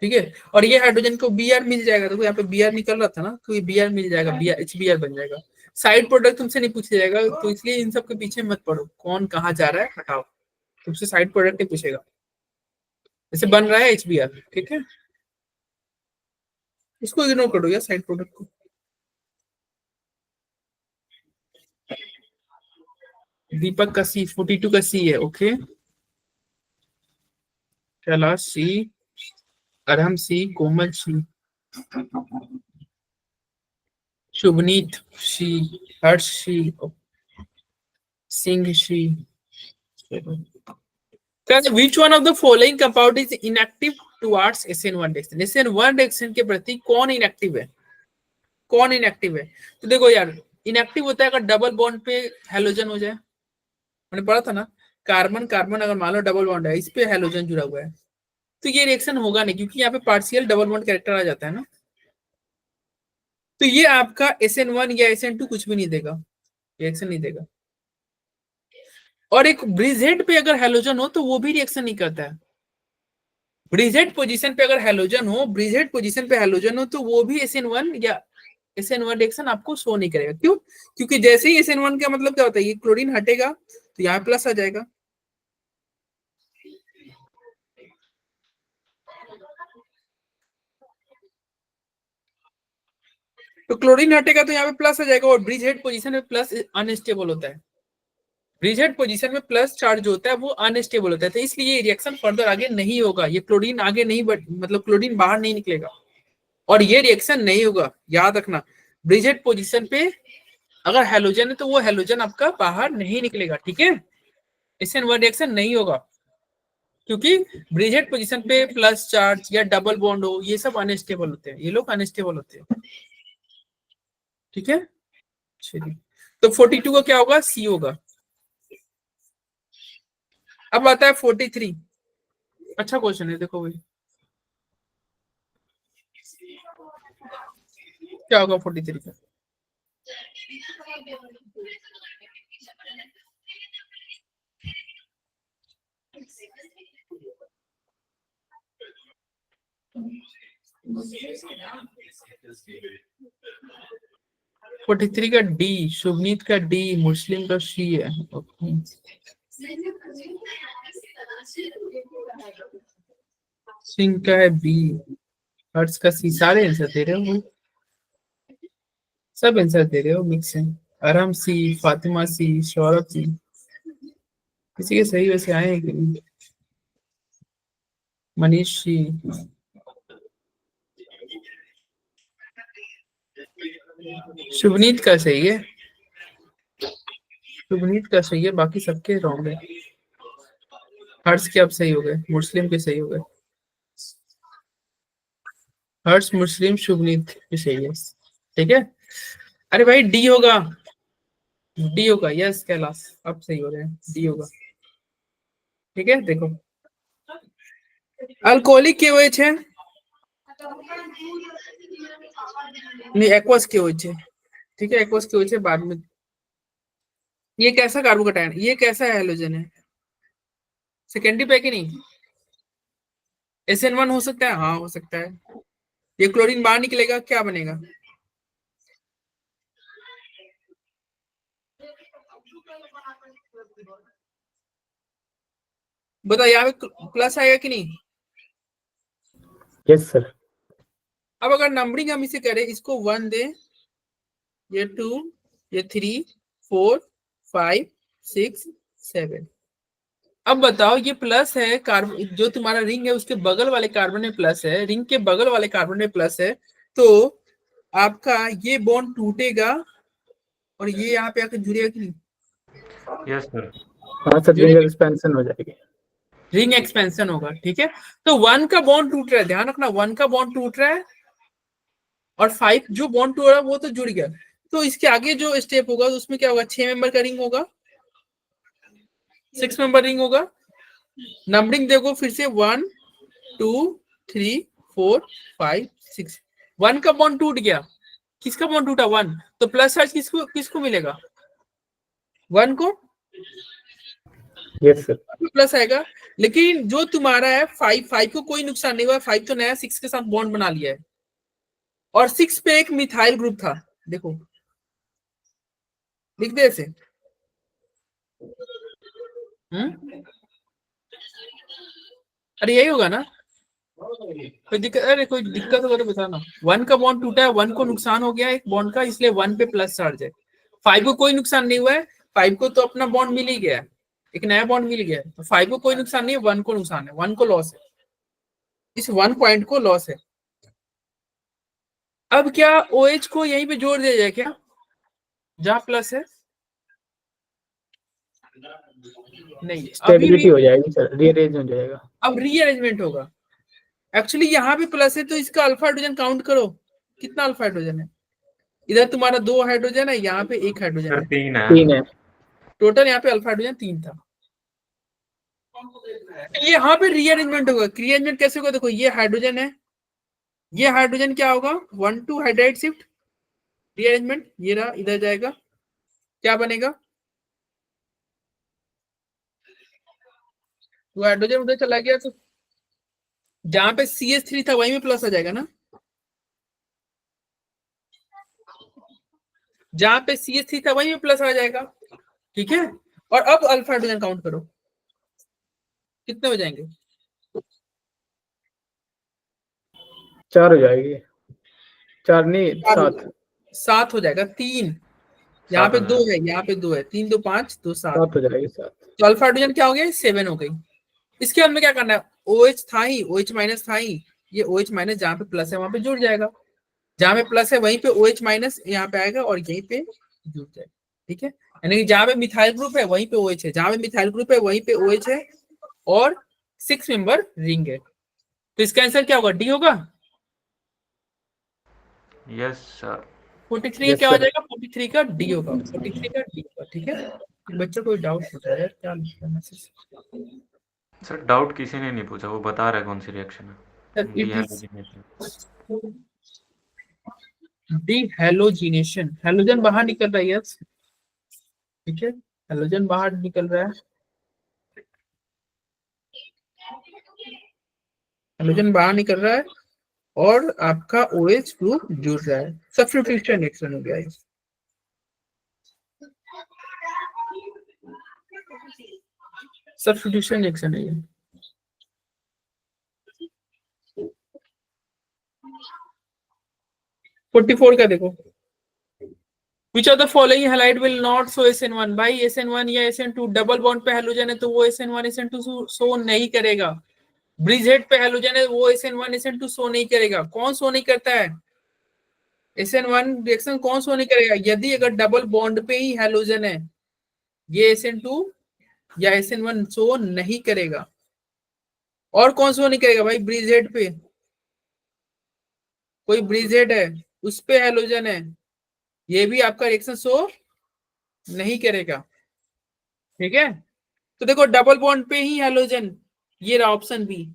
ठीक है, और ये हाइड्रोजन को Br मिल जाएगा, देखो यहाँ पे Br निकल रहा था ना, तो ये Br मिल जाएगा, Br HBr बन जाएगा। साइड प्रोडक्ट तुमसे नहीं पूछा जाएगा, तो इसलिए इन सब के पीछे मत पड़ो, कौन कहाँ जा रहा है हटाओ, तुमसे साइड प्रोडक्ट नहीं पूछेगा। जैसे बन रहा है HBr, ठीक है, इसको इग्नोर करो यार साइड प्रोडक्ट को। दीपक का C 42 का C है, okay. Kailash C, Arham C, Komal C, Shubhneet C, Harsh C, Singh C। Which one of the following compound is inactive towards SN1 reaction? SN1 reaction के प्रति कौन इनएक्टिव है, कौन इनएक्टिव है, तो देखो यार इनएक्टिव होता है अगर डबल बॉन्ड पे हेलोजन हो जाए, मैंने पढ़ा था ना, कार्बन कार्बन अगर मान लो डबल बॉन्ड है, इस पे हेलोजन जुड़ा हुआ है, तो ये रिएक्शन होगा नहीं, क्योंकि यहाँ पे पार्शियल डबल बॉन्ड कैरेक्टर आ जाता है ना, तो ये आपका SN1 या SN2 कुछ भी नहीं देगा, रिएक्शन नहीं देगा। और एक ब्रिजेड पे अगर हेलोजन हो तो वो भी रिएक्शन नहीं करता है, ब्रिजेड पोजीशन पे अगर हेलोजन हो, ब्रिजेड पोजीशन पे हेलोजन हो, तो वो भी SN1 या SN1 रिएक्शन आपको शो नहीं करेगा। क्यों, क्योंकि जैसे ही SN1 का मतलब क्या होता है, ये क्लोरीन हटेगा तो यहाँ प्लस आ जाएगा, तो क्लोरीन हटेगा तो यहाँ पे प्लस आ जाएगा, और ब्रिज हेड पोजीशन में प्लस अनस्टेबल होता है, ब्रिज हेड पोजीशन में प्लस चार्ज होता है वो अनस्टेबल होता है, तो इसलिए ये रिएक्शन फर्दर आगे नहीं होगा, ये क्लोरीन आगे नहीं मतलब क्लोरीन बाहर नहीं निकलेगा, और ये रिएक्शन नहीं होगा, याद रखना। ब्रिज हेड पोजीशन पे अगर हेलोजन है तो वो हेलोजन आपका बाहर नहीं निकलेगा, ठीक है, SN1 रिएक्शन नहीं होगा, क्योंकि ब्रिजेड पोजीशन पे प्लस चार्ज या डबल बॉन्ड हो, ये सब अनस्टेबल होते हैं, ये लोग अनस्टेबल होते हैं। ठीक है, चलिए तो 42 का क्या होगा, C होगा। अब आता है 43, अच्छा क्वेश्चन है, देखो भाई क्या होगा 43 का, फोर्टी थ्री का D, शुभनीत का D, मुस्लिम का C है, ओके। सिंह का है B, हर्ष का C, सारे आंसर दे रहे हो, सब आंसर दे रहे हो, मिक्स है। Arham C, Fatima C, Saurabh C, किसी के सही वैसे आए हैं कि नहीं, मनीष C, शुभनीत का सही है, शुभनीत का सही है, बाकी सबके रॉन्ग है। हर्ष के अब सही हो गए, मुस्लिम के सही हो गए। हर्ष, मुस्लिम, शुभनीत भी सही है, ठीक है। अरे भाई डी होगा, डी होगा, यस कैलाश अब सही हो रहे हैं, डी होगा, ठीक है। देखो अल्कोहलिक केओएच है, नहीं एक्वस केओएच है, ठीक है, एक्वस केओएच है बाद में। ये कैसा कार्बोकैटायन, ये कैसा हैलोजन है, सेकेंडरी पे कि नहीं? SN1 हो सकता है, हाँ हो सकता है। ये क्लोरीन बाहर निकलेगा, क्या बनेगा? बताओ यहाँ पे प्लस आएगा कि नहीं? Yes sir. अब अगर नंबरिंग हम इसे करें, इसको 1 दे, ये 2, ये 3, 4, 5, 6, 7। अब बताओ ये प्लस है, कार्बन जो तुम्हारा रिंग है उसके बगल वाले कार्बन में प्लस है, रिंग के बगल वाले कार्बन में प्लस है, तो आपका ये बॉन्ड टूटेगा और ये यहाँ पे आकर जुड़ेगा कि नहीं? Yes sir. हाँ सर, रिंग एक्सपेंशन हो जाएगी, रिंग एक्सपेंशन होगा, ठीक है। तो 1 का बॉन्ड टूट रहा है, ध्यान रखना 1 का बॉन्ड टूट रहा है और 5 जो बॉन्ड टूट रहा है वो तो जुड़ गया। तो इसके आगे जो स्टेप होगा उसमें क्या होगा? 6 मेंबर का रिंग होगा, 6 मेंबर रिंग होगा। नंबरिंग देखो फिर से 1 2 3 4 5 6। 1 का बॉन्ड टूट गया, किसका बॉन्ड टूटा? 1, तो प्लस चार्ज किसको किसको मिलेगा? 1 को, यस सर। प्लस आएगा। लेकिन जो तुम्हारा है 5 को कोई नुकसान नहीं हुआ, 5 तो नया 6 के साथ बॉन्ड बना लिया है और 6 पे एक मिथाइल ग्रुप था, देखो लिख दे ऐसे। अरे यही होगा ना? कोई दिक्कत? अरे कोई दिक्कत होगा तो बताना। 1 का बॉन्ड टूटा है, 1 को नुकसान हो गया एक बॉन्ड का, इसलिए 1 पे प्लस चार्ज है। 5 को कोई नुकसान नहीं हुआ है, 5 को तो अपना बॉन्ड मिल ही गया है, एक नया बॉन्ड मिल गया है, तो 5 को कोई नुकसान नहीं है, 1 को नुकसान है, 1 को लॉस है, इस 1 पॉइंट को लॉस है। अब क्या OH को यहीं पे जोड़ दिया जाए क्या, जहां प्लस है? नहीं, स्टेबिलिटी हो जाएगी सर, रीअरेंज हो जाएगा। अब रीअरेंजमेंट होगा। एक्चुअली यहाँ पे प्लस है तो इसका अल्फा हाइड्रोजन काउंट करो, कितना अल्फा हाइड्रोजन है? इधर तुम्हारा 2 हाइड्रोजन है, यहाँ पे 1 हाइड्रोजन सर है, 3 है। 3 है। टोटल यहाँ पे अल्फा हाइड्रोजन 3 था। यहाँ पे रीअरेंजमेंट होगा। रीअरेंजमेंट कैसे होगा? देखो ये हाइड्रोजन है, ये हाइड्रोजन क्या होगा? 1 2 हाइड्राइड शिफ्ट रीअरेंजमेंट, ये रहा, इधर जाएगा, क्या बनेगा? तो हाइड्रोजन उधर चला गया, तो जहां पे CH3 था वहीं में प्लस आ जाएगा ना, जहां पे CH3 था वहीं में प्लस आ जाएगा, ठीक है। और अब अल्फा हाइड्रोजन काउंट करो, कितने हो जाएंगे? 4 हो जाएगी, 4 नहीं 7। 7 हो जाएगा। 3 यहाँ पे 2 है, यहाँ पे 2 है, 3 2 5 2 7 7 हो जाएगी, 7। तो अल्फा हाइड्रोजन क्या हो गया? 7 हो गई। इसके बाद में क्या करना है? OH था ही, OH माइनस था ही, ये OH माइनस जहाँ पे प्लस है वहां पे जुड़ जाएगा, जहां पे प्लस है वहीं पे OH माइनस यहाँ पे आएगा और यहीं पे जुड़ जाएगा, ठीक है। यानी कि जहां पे मिथाइल ग्रुप है वहीं पे OH है, जहां पे मिथाइल ग्रुप है वहीं पे OH है और 6 मेंबर रिंग है। तो इसका आंसर क्या होगा? डी होगा। Yes sir. 43 का क्या हो जाएगा? 43 का डी होगा, 43 का डी होगा, ठीक है। बच्चों कोई डाउट पूछा है क्या लिखा मैसेज? सर डाउट किसी ने नहीं पूछा, वो बता रहा है कौन सी रिएक्शन है। डिहैलोजिनेशन, हैलोजन बाहर निकल रहा है, यस, ठीक है, हैलोजन बाहर निकल रहा है, हैलोजन बाहर निकल रहा है और आपका OH ग्रुप जुड़ रहा है। सब्स्टिट्यूशन रिएक्शन हो गया ये। सब्स्टिट्यूशन रिएक्शन है ये। फोर्टी 44 का देखो, Which of the following halide will not show SN1? भाई SN1 या SN2 डबल बॉन्ड पे हैलोजन है तो वो SN1 SN2 शो नहीं करेगा। ब्रिजहेड पे हैलोजन है वो SN1 SN2 शो नहीं करेगा। कौन शो नहीं करता है? SN1 रिएक्शन कौन सा नहीं करेगा यदि अगर डबल बॉन्ड पे ही हैलोजन है, ये SN2 या SN1 शो नहीं करेगा। और कौन सा नहीं करेगा भाई, ब्रिजहेड पे, कोई ब्रिजहेड है उस पे हैलोजन है, ये भी आपका रिएक्शन शो नहीं करेगा। ठीक है, तो देखो डबल बॉन्ड पे ही हैलोजन, ये रहा ऑप्शन बी,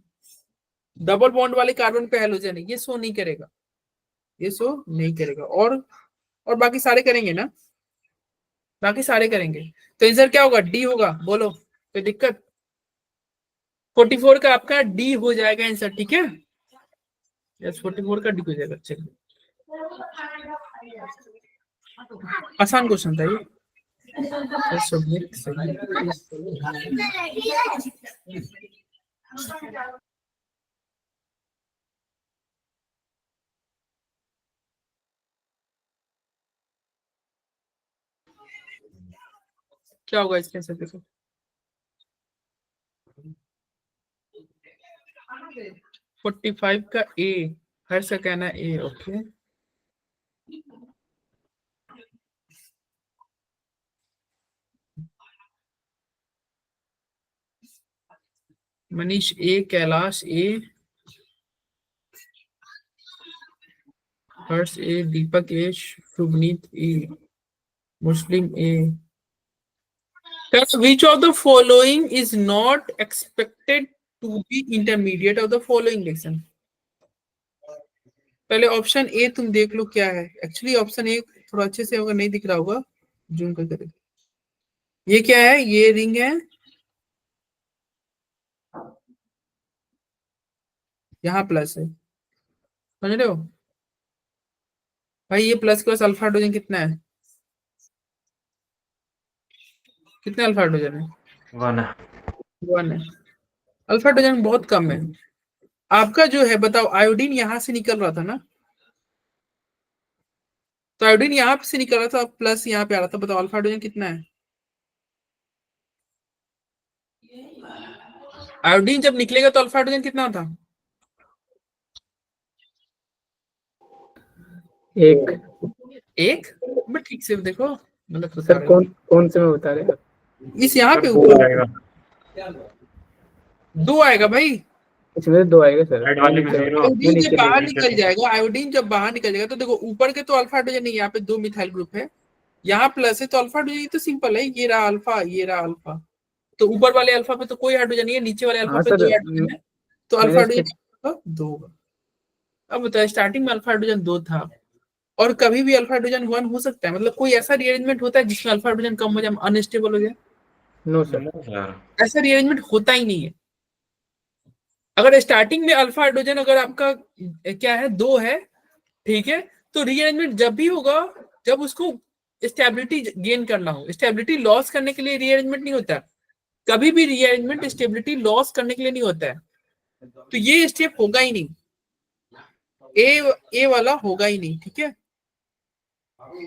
डबल बॉन्ड वाले कार्बन पे हैलोजन है, ये शो नहीं करेगा, ये शो नहीं करेगा। और बाकी सारे करेंगे ना, बाकी सारे करेंगे। तो आंसर क्या होगा, डी होगा। बोलो कोई दिक्कत, 44 का आपका डी हो जाएगा आंसर। ठीक है, यस 44 का डी हो जाएगा। चलिए, आसान क्वेश्चन था ये। सबमिट क्या होगा इसके आंसर देखो, 45 का ए, हर्ष का कहना A. Okay, Manish A, Kailash A, Harsh A, Deepak A, Shubhneet A, Muslim A. Which of the following is not expected to be intermediate of the following reaction? पहले ऑप्शन ए तुम देख लो क्या है। एक्चुअली ऑप्शन ए थोड़ा अच्छे से होगा, नहीं दिख रहा होगा, जूम करके देखो। ये क्या है, ये रिंग है, यहाँ प्लस है, समझ रहे हो भाई। ये प्लस के पास अल्फा हाइड्रोजन कितना है, कितने अल्फा हाइड्रोजन है, 1 है। 1 है। अल्फा हाइड्रोजन बहुत कम है। आपका जो है बताओ, आयोडीन यहां से निकल रहा था ना, तो आयोडीन यहाँ से निकल रहा था, प्लस यहाँ पे आ रहा था। बताओ अल्फा हाइड्रोजन कितना है, आयोडीन जब निकलेगा तो अल्फा हाइड्रोजन कितना था, एक। बट ठीक से देखो, मतलब सर कौन से में बता रहे हैं आप? इस यहाँ पे दो ऊपर आएगा, 2 आएगा भाई, इसमें 2 आएगा सर। रेड वाले में 0। आयोडीन जब बाहर निकल जाएगा, आयोडीन जब बाहर निकल जाएगा तो देखो ऊपर के तो अल्फा हाइड्रोजन नहीं, यहाँ पे 2 मिथाइल ग्रुप है, यहाँ प्लस है, तो अल्फा हाइड्रोजन तो सिंपल है, ये रहा अल्फा, ये रहा अल्फा। तो ऊपर वाले अल्फा पे तो कोई हाइड्रोजन नहीं है, नीचे वाले अल्फा पे 2 हाइड्रोजन है, तो अल्फा हाइड्रोजन 2 होगा। अब बताओ, स्टार्टिंग में अल्फा हाइड्रोजन 2 था, और कभी भी अल्फा हाइड्रोजन 1 हो सकता है, मतलब कोई ऐसा रीअरेंजमेंट होता है जिसमें अल्फा हाइड्रोजन कम हो जाए, अनस्टेबल हो जाए? नो सर, ऐसा रीअरेंजमेंट होता ही नहीं है। अगर स्टार्टिंग में अल्फा हाइड्रोजन अगर आपका क्या है 2 है, ठीक है, तो रीअरेंजमेंट जब भी होगा जब उसको स्टेबिलिटी गेन करना हो, स्टेबिलिटी लॉस करने के लिए रीअरेंजमेंट नहीं होता, कभी भी रीअरेंजमेंट स्टेबिलिटी लॉस करने के लिए नहीं होता है। तो ये स्टेप होगा ही नहीं, ए वाला होगा ही नहीं। ठीक है,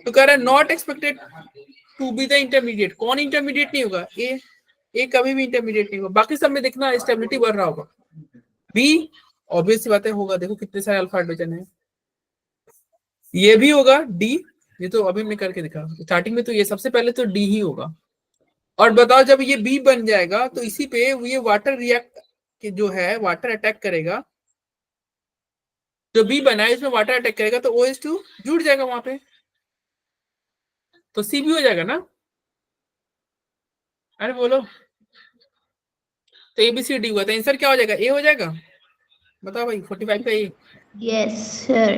तो कह रहा है not expected to be the intermediate. कौन इंटरमीडिएट नहीं होगा, ए कभी भी इंटरमीडिएट नहीं होगा। बाकी सब में देखना स्टेबिलिटी बढ़ रहा होगा। बी ऑब्वियस बात है होगा, देखो कितने सारे अल्फा हाइड्रोजन है, ये भी होगा। डी, ये तो अभी मैं करके दिखा स्टार्टिंग में, तो ये सबसे पहले तो डी ही होगा। और बताओ जब ये बी बन जाएगा तो इसी पे ये वाटर रिएक्ट के जो है वाटर अटैक करेगा, जो बी बना है इसमें वाटर अटैक करेगा तो OH2 जुड़ जाएगा वहां पे, तो सी भी हो जाएगा ना। अरे बोलो, तो ABCD हुआ तो आंसर क्या हो जाएगा, ए हो जाएगा। बताओ भाई 45 का A. Yes sir.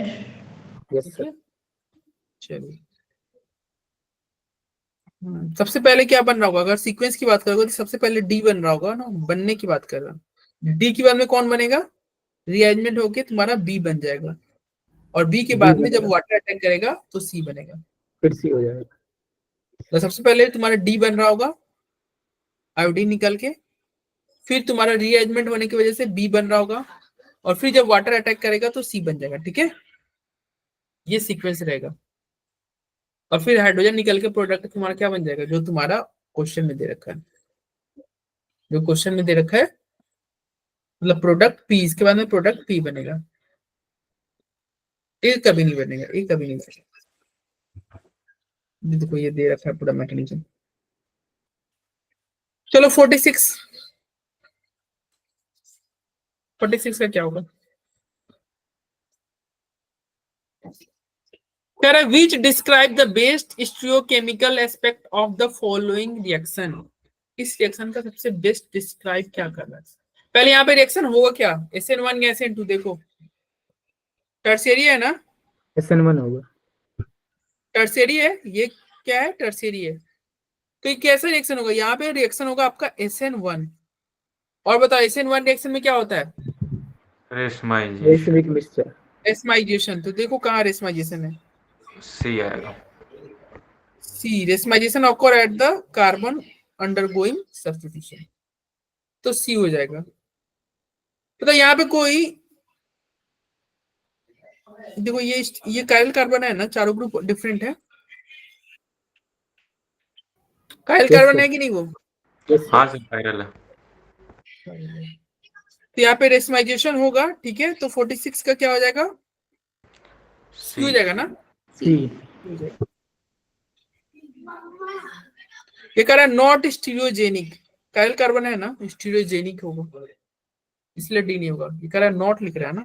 Yes sir. चलिए, सबसे पहले क्या बन रहा होगा, अगर सीक्वेंस की बात करोगे तो सबसे पहले डी बन रहा होगा ना, बनने की बात कर रहा। डी के बाद में कौन बनेगा, रीअरेंजमेंट होके तुम्हारा बी बन जाएगा, और बी के बाद में जब वाटर अटैक करेगा तो सी बनेगा, फिर सी हो जाएगा। तो सबसे पहले तुम्हारा डी बन रहा होगा आयोडीन निकल के, फिर तुम्हारा रीअरेंजमेंट होने की वजह से बी बन रहा होगा, और फिर जब वाटर अटैक करेगा तो सी बन जाएगा। ठीक है, ये सीक्वेंस रहेगा, और फिर हाइड्रोजन निकल के प्रोडक्ट तुम्हारा क्या बन जाएगा, जो तुम्हारा क्वेश्चन में दे रखा है, जो क्वेश्चन में दे रखा है, मतलब प्रोडक्ट पी, इसके बाद में प्रोडक्ट पी बनेगा। ये कभी नहीं बनेगा, ये कभी नहीं बनेगा। ये देखो ये दे रखा है पूरा मैकेनिज्म। चलो 46 का क्या होगा? कह रहा है which describe the best stereochemical aspect of the following reaction। इस रिएक्शन का सबसे बेस्ट डिस्क्राइब क्या कर रहा है? पहले यहाँ पे रिएक्शन होगा क्या? SN1 या SN2? देखो टर्शियरी है ना, SN1 होगा। टर्शियरी है ये, क्या है? टर्शियरी है। तो ये कैसा रिएक्शन होगा? यहाँ पे रिएक्शन होगा आपका SN1। और बताओ SN1 रिएक्शन में क्या होता है? Racemization, racemic mixture. रेशमाइजेशन। तो देखो कहाँ रेशमाइजेशन है? सी आएगा। C, racemization occur at the carbon undergoing substitution, तो सी हो जाएगा। तो यहाँ पे कोई देखो ये काइल कार्बन है ना, चारों ग्रुप डिफरेंट है। काइल कार्बन है कि नहीं वो? हाँ सर कायरल है। तो यहाँ पे रेशमाइजेशन होगा, ठीक है। तो 46 का क्या हो जाएगा? सी हो जाएगा ना? सी। ये कह रहा है नॉट स्टीरियोजेनिक। काइल कार्बन है ना, स्टीरियोजेनिक होगा, इसलिए डी नहीं होगा। ये कह रहा है नॉट लिख रहा है ना,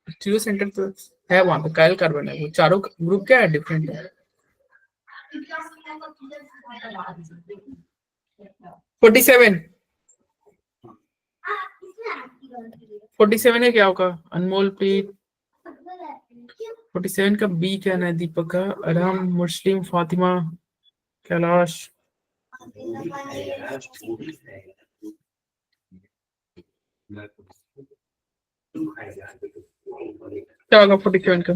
स्टीरियो सेंटर तो है वहां पे, काइल कार्बन है। वो चारों ग्रुप क्या है? डिफरेंट है। 47 है क्या होगा? अनमोल प्रीत। 47 का बी क्या है? दीपक का, अरहम, मुस्लिम, फातिमा, कैलाश। क्या होगा 47 का?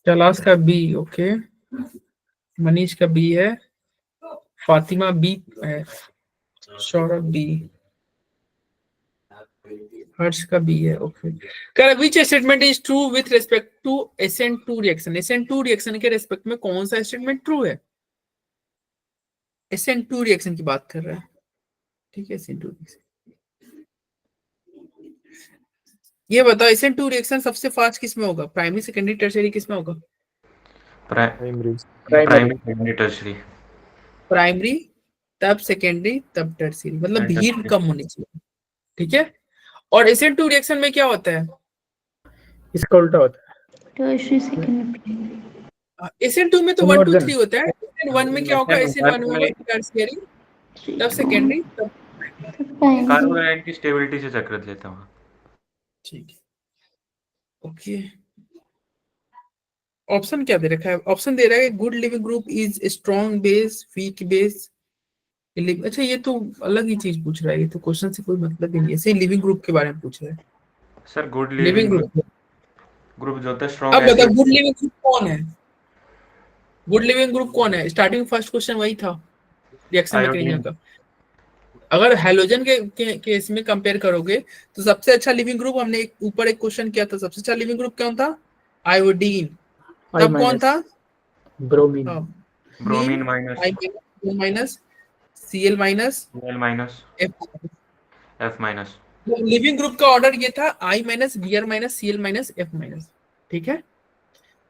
कैलाश का बी, ओके। मनीष का बी है, फातिमा बी है, सौरभ बी, हर्ष का बी है, ओके। कह which statement is true with respect to SN2 reaction. SN2 reaction के रिस्पेक्ट में कौन सा स्टेटमेंट ट्रू है? SN2 रिएक्शन की बात कर रहा है, ठीक है। SN2 रिएक्शन, ये बताओ SN2 रिएक्शन सबसे फास्ट किस में होगा? प्राइमरी, सेकेंडरी, टर्शियरी, किस में होगा? प्राइमरी। Primary tertiary. प्राइमरी, तब सेकेंडरी, तब टर्शियरी, मतलब भीड़ कम होनी चाहिए, ठीक है। और SN2 रिएक्शन में क्या होता है? इसका उल्टा होता है। Tertiary, secondary. SN2 में तो 1 2 3 होता है। SN1 में क्या होगा? SN1 होगा टर्शियरी, तब सेकेंडरी, तब कार्बन आयन की स्टेबिलिटी से चक्कर लेता हूँ। ठीक है, ओके। ऑप्शन क्या दे रखा है? ऑप्शन दे रहा है good leaving group is strong base, weak base. अच्छा ये तो अलग ही चीज पूछ रहा है, ये तो क्वेश्चन से कोई मतलब ही नहीं है। ऐसे लिविंग ग्रुप के बारे में पूछ रहा है sir good living leaving group जो होता है स्ट्रॉन्ग। अब बता गुड लिविंग ग्रुप कौन है? गुड लिविंग ग्रुप कौन है? स्टार्टिंग फर्स्ट क्वेश्चन वही था रिएक्शन मैकेनिज्म का। अगर हैलोजन के केस में कंपेयर करोगे तो सबसे अच्छा लिविंग ग्रुप, हमने ऊपर एक क्वेश्चन किया था, सबसे अच्छा लिविंग ग्रुप कौन था? आयोडीन। तब कौन था? Bromine. Bromine minus Cl minus Cl minus F minus. Leaving group का ऑर्डर ये था I minus, Br minus, Cl minus, F minus, ठीक है।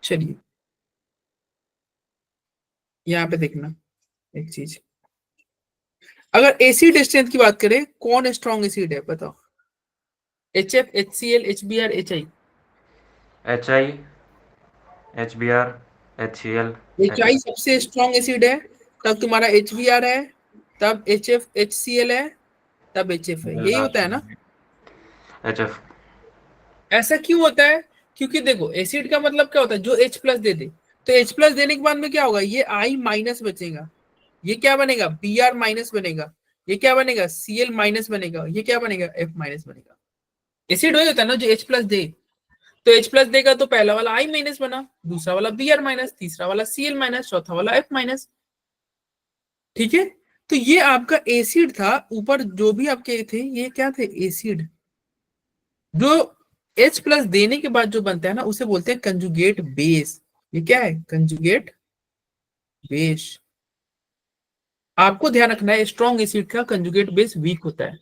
चलिए यहाँ पे देखना एक चीज, अगर एसिड स्ट्रेंथ की बात करें कौन स्ट्रॉन्ग एसिड है बताओ? HF, HCl, HBr, HI। HI, HBr, HCl। HI सबसे स्ट्रॉन्ग एसिड है, तब तुम्हारा HBr है, तब HF, HCl है, तब HF है। यही होता है ना? HF। ऐसा क्यों होता है? क्योंकि देखो एसिड का मतलब क्या होता है? जो H प्लस दे दे। तो H प्लस देने के बाद में क्या होगा? ये I माइनस बचेगा, ये क्या बनेगा? Br माइनस बनेगा, ये क्या बनेगा? Cl माइनस बनेगा, ये क्या बनेगा? F माइनस बनेगा। एसिड वही होता है ना जो H प्लस दे। तो H प्लस देगा तो पहला वाला I माइनस बना, दूसरा वाला Br माइनस, तीसरा वाला Cl माइनस, चौथा वाला F माइनस, ठीक है। तो ये आपका एसिड था, ऊपर जो भी आपके थे ये क्या थे? एसिड। जो H प्लस देने के बाद जो बनता है ना उसे बोलते हैं कंजुगेट बेस। ये क्या है? Conjugate base. आपको ध्यान रखना है स्ट्रॉन्ग एसिड का कंजुगेट बेस वीक होता है,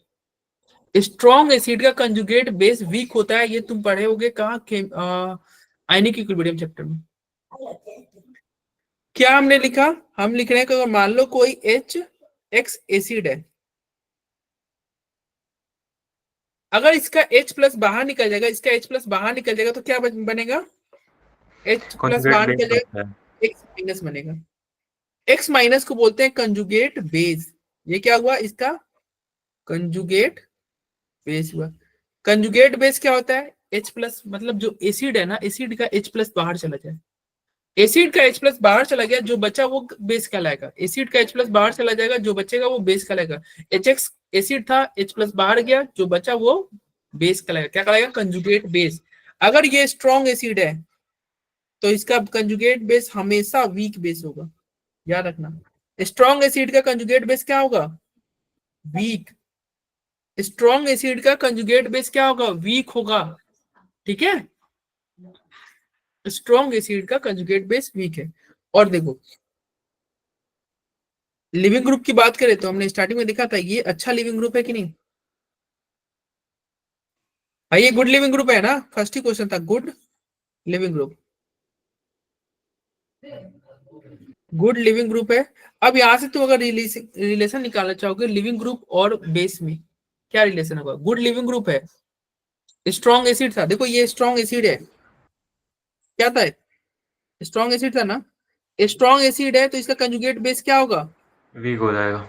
स्ट्रॉन्ग एसिड का कंजुगेट बेस वीक होता है, ये तुम पढ़े होगे कहाँ, आयनिक इक्विलिब्रियम चैप्टर में। क्या हमने लिखा, हम लिख रहे हैं कि अगर मान लो कोई HX एसिड है, अगर इसका H प्लस बाहर निकल जाएगा, इसका H प्लस बाहर निकल जाएगा तो क्या बनेगा, H प्लस बाहर कॉन्जुगेट निकल बेस जाएगा, होता है। X माइनस बनेगा। X माइनस को बोलते हैं कंजुगेट बेस। ये क्या हुआ, इसका कंजुगेट बेस हुआ। कंजुगेट बेस क्या होता है, H प्लस, मतलब जो एसिड है ना, एसिड का H प्लस बाहर चला जाए, एसिड का H प्लस बाहर चला गया, जो बचा वो बेस कहलाएगा। एसिड का H प्लस बाहर चला जाएगा, जो बचेगा वो बेस कहलाएगा। HX एसिड था, H प्लस बाहर गया, जो बचा वो बेस कहलाएगा। क्या कहलाएगा, कंजुगेट बेस। अगर ये स्ट्रॉन्ग एसिड है तो इसका कंजुगेट बेस हमेशा वीक बेस होगा, याद रखना। स्ट्रॉन्ग एसिड का कंजुगेट बेस क्या होगा, वीक। स्ट्रॉन्ग एसिड का कंजुगेट बेस क्या होगा, वीक होगा, ठीक है। स्ट्रॉन्ग एसिड का कंजुगेट बेस वीक है। और देखो लिविंग ग्रुप की बात करें तो हमने स्टार्टिंग में देखा था, ये अच्छा लिविंग ग्रुप है कि नहीं भाई, ये गुड लिविंग ग्रुप है ना, फर्स्ट ही क्वेश्चन था, good leaving group, good leaving group है। अब यहां से तुम अगर रिलेशन निकालना चाहोगे लिविंग ग्रुप और बेस में, क्या रिलेशन होगा, गुड लिविंग ग्रुप है, स्ट्रॉन्ग एसिड था, देखो ये स्ट्रॉन्ग एसिड है, क्या था, स्ट्रॉन्ग एसिड था ना, स्ट्रॉन्ग एसिड है तो इसका कंजुगेट बेस क्या होगा, वीक हो जाएगा।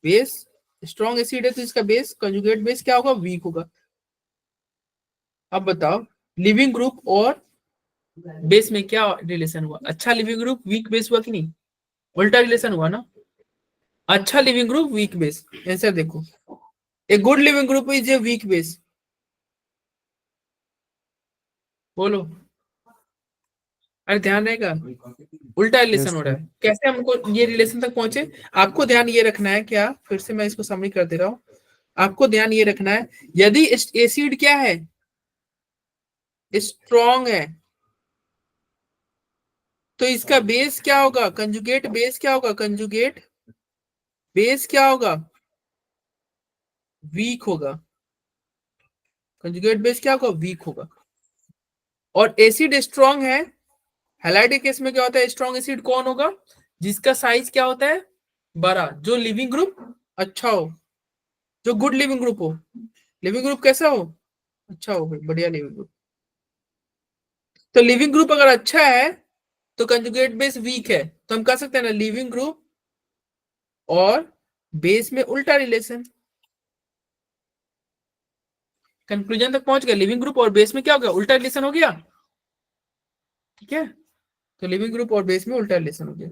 बेस। स्ट्रॉन्ग एसिड है तो इसका बेस, कंजुगेट बेस क्या होगा, वीक होगा। अब बताओ लिविंग ग्रुप और बेस में क्या रिलेशन हुआ, अच्छा लिविंग ग्रुप वीक बेस हुआ कि नहीं, उल्टा रिलेशन हुआ ना, अच्छा leaving group weak base. Answer देखो, a good leaving group is a weak base, बोलो, अरे ध्यान रहेगा, उल्टा रिलेशन हो रहा है। कैसे हमको ये रिलेशन तक पहुंचे, आपको ध्यान ये रखना है, क्या फिर से मैं इसको समरी कर दे रहा हूं, आपको ध्यान ये रखना है, यदि एसिड क्या है, स्ट्रॉन्ग है, तो इसका बेस क्या होगा, कंजुगेट बेस क्या होगा, कंजुगेट बेस क्या होगा, वीक होगा, कंजुगेट बेस क्या होगा, वीक होगा। और एसिड स्ट्रॉन्ग है, हैलाइड के केस में क्या होता है, स्ट्रॉन्ग एसिड कौन होगा, जिसका साइज क्या होता है, बड़ा, जो लिविंग ग्रुप अच्छा हो, जो गुड लिविंग ग्रुप हो, लिविंग ग्रुप कैसा हो, अच्छा हो, बढ़िया लिविंग ग्रुप। तो लिविंग ग्रुप अगर अच्छा है तो कंजुगेट बेस वीक है, तो हम कह सकते हैं ना लिविंग ग्रुप और बेस में उल्टा रिलेशन। कंक्लूजन तक पहुंच गए, लिविंग ग्रुप और बेस में क्या हो गया, उल्टा रिलेशन हो गया, ठीक है। तो लिविंग ग्रुप और बेस में उल्टा रिलेशन हो गया,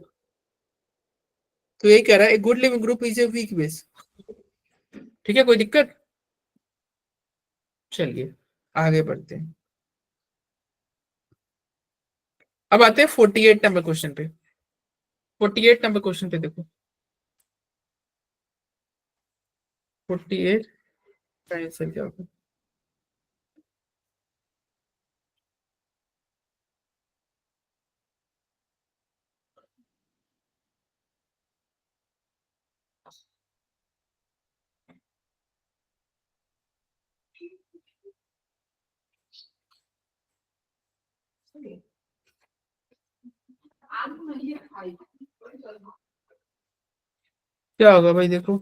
तो ये कह रहा है good leaving group is a weak base, ठीक है, कोई दिक्कत। चलिए आगे बढ़ते हैं, अब आते हैं 48 नंबर क्वेश्चन पे। 48 नंबर क्वेश्चन पे देखो, 48 का आंसर क्या होगा, क्या होगा भाई, देखो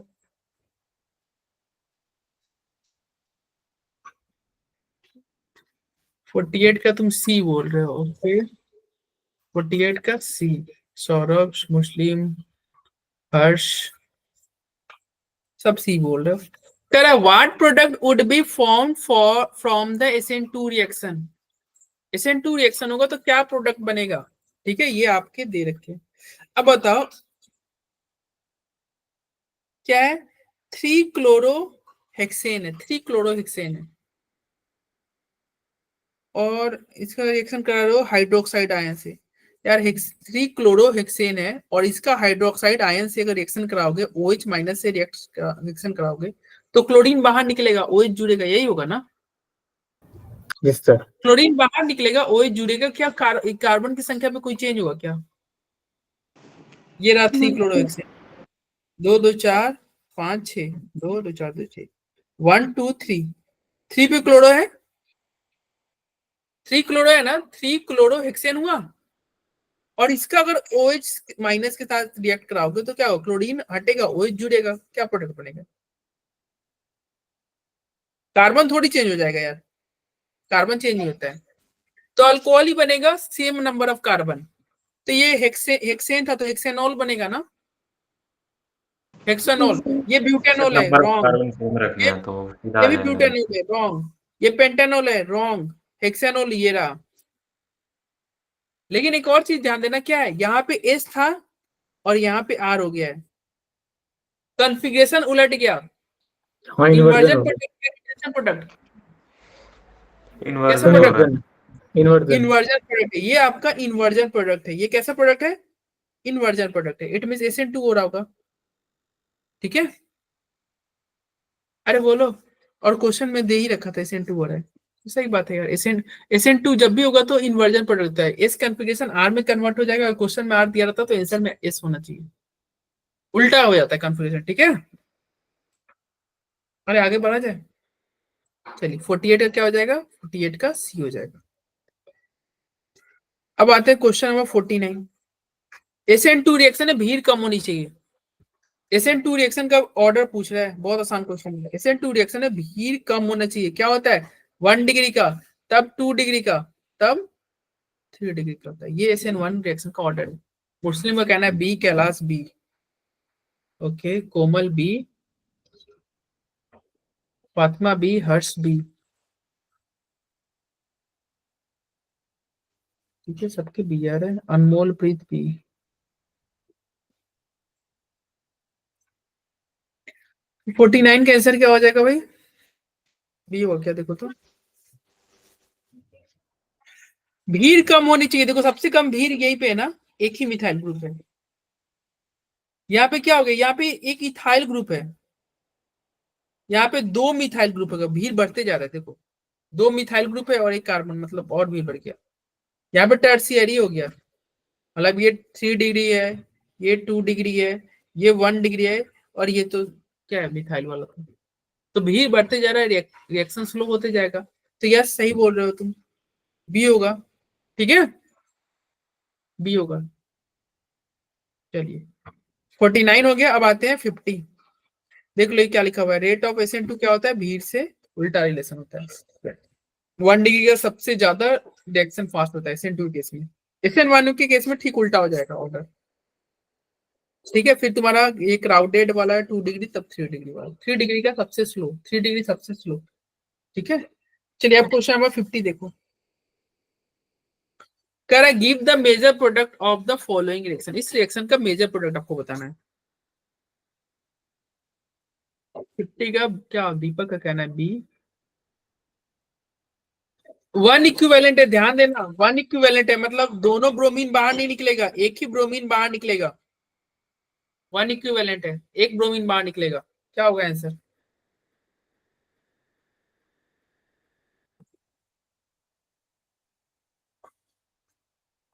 48 का तुम सी बोल रहे हो, फिर 48 का सी, सौरभ, मुस्लिम, हर्ष, सब सी बोल रहे हो। कह रहा है what product would be form for from the SN2 reaction, SN2 reaction होगा तो क्या प्रोडक्ट बनेगा, ठीक है, ये आपके दे रखे। अब बताओ क्या है, 3 क्लोरोहेक्सेन है, 3 क्लोरोहेक्सेन है, और इसका रिएक्शन करा रहे हो हाइड्रोक्साइड आयन से। यार 3 क्लोरोहेक्सेन है और इसका हाइड्रोक्साइड आयन से अगर रिएक्शन कराओगे, OH माइनस से रिएक्शन कराओगे तो क्लोरीन बाहर निकलेगा, OH जुड़ेगा, यही होगा ना, यस सर। क्लोरीन बाहर निकलेगा, OH जुड़ेगा, क्या कार्बन की संख्या में कोई चेंज होगा क्या, ये रहा 3 क्लोरोहेक्सेन, 2 2 4 5 6, 2 2 4 2 6, 1 2 3 3 पे क्लोरो है, 3 क्लोरो है ना, 3 क्लोरो हेक्सेन हुआ। और इसका अगर OH माइनस के साथ रिएक्ट कराओगे तो क्या होगा, क्लोरीन हटेगा, OH जुड़ेगा, क्या प्रोडक्ट बनेगा? कार्बन थोड़ी चेंज हो जाएगा यार, कार्बन चेंज नहीं होता है, तो अल्कोहल ही बनेगा, सेम नंबर ऑफ कार्बन। तो ये हेक्सेन था तो हेक्सेनॉल बनेगा ना, हेक्सानॉल। ये ब्यूटेनॉल है, number of wrong. Carbon same रखने ये हैं तो सीधा ये आ भी जाएगा। ब्यूटेनॉल है, रॉन्ग। ये पेंटेनॉल है, रॉन्ग। हेक्सानॉल ये रहा। लेकिन एक और चीज ध्यान देना, क्या है, यहाँ पे S था और यहाँ पे R हो गया है, कॉन्फ़िगरेशन उलट गया। हाँ इन्वर्जन इन्वर्जन हो गया। प्रोडक्ट, प्रोडक्ट कैसा इन्वर्जन हो प्रोडक्ट? रहा है। इन्वर्जन इन्वर्जन इन्वर्जन प्रोडक्ट है, ये आपका इन्वर्जन प्रोडक्ट है। ये कैसा प्रोडक्ट है? इन्वर्जन प्रोडक्ट है। इट मींस SN2 हो रहा होगा, ठीक है। अरे बोलो, और क्वेश्चन में दे ही रखा था SN2 हो रहा है, सही बात है यार। SN2 जब भी होगा तो इन्वर्जन प्रोडक्ट है, S कॉन्फ़िगरेशन R में कन्वर्ट हो जाएगा। अगर क्वेश्चन में R दिया रहता तो आंसर में S होना चाहिए, उल्टा हो जाता है कॉन्फ़िगरेशन, ठीक है। अरे आगे बढ़ा जाए, चलिए 48 का क्या हो जाएगा, 48 का C हो जाएगा। अब आते हैं क्वेश्चन नंबर 49। SN2 रिएक्शन में भीड़ कम होनी चाहिए। SN2 रिएक्शन का ऑर्डर पूछ रहा है, बहुत आसान क्वेश्चन है। SN2 रिएक्शन में भीड़ कम होना चाहिए, क्या होता है, 1 डिग्री का, तब 2 डिग्री का, तब 3 डिग्री का होता है। ये SN1 रिएक्शन का ऑर्डर है। मुस्लिम का कहना है बी, कैलाश बी, ओके, कोमल बी, फातिमा बी, हर्ष बी, ठीक है, सबके बी आ रहे हैं। अनमोल प्रीत बी। तो 49 का आंसर क्या हो जाएगा भाई, बी हो क्या, देखो तो भीड़ कम होनी चाहिए। देखो सबसे कम भीड़ यहीं पे है ना, एक ही मिथाइल ग्रुप है। यहाँ पे क्या हो गया, यहाँ पे एक इथाइल ग्रुप है, यहाँ पे 2 मिथाइल ग्रुप है, भीड़ बढ़ते जा रहे हैं। देखो 2 मिथाइल ग्रुप है और एक कार्बन, मतलब और भीड़ बढ़ गया। यहाँ पे टर्शियरी हो गया, मतलब ये 3 डिग्री है, ये 2 डिग्री है, ये 1 डिग्री है, और ये तो क्या है, मिथाइल वाला तो भीड़ बढ़ते जा रहा है, रिएक्शन स्लो होते जाएगा। तो यस, सही बोल रहे हो तुम, बी होगा, ठीक है, बी होगा। चलिए 49 हो गया। अब आते हैं 50। देख लो ये क्या लिखा हुआ है, रेट ऑफ SN2 क्या होता है, भीड़ से उल्टा रिलेशन होता है। 1 डिग्री का सबसे ज्यादा रिएक्शन फास्ट होता है SN2 केस में, SN1 के केस में ठीक उल्टा हो जाएगा ऑर्डर, ठीक है। फिर तुम्हारा ये क्राउडेड वाला है 2 डिग्री, तब 3 डिग्री वाला, 3 डिग्री का सबसे स्लो, 3 डिग्री सबसे स्लो, ठीक है। चलिए अब क्वेश्चन नंबर 50 देखो, कह रहा है give the major product of the following reaction. इस रिएक्शन का मेजर प्रोडक्ट आपको बताना है। 50 का क्या, दीपक का कहना है बी। 1 इक्विवेलेंट है, ध्यान देना, 1 इक्विवेलेंट है, मतलब दोनों ब्रोमीन बाहर नहीं निकलेगा, एक ही ब्रोमीन बाहर निकलेगा। 1 इक्विवेलेंट है, एक ब्रोमीन बाहर निकलेगा, क्या होगा आंसर?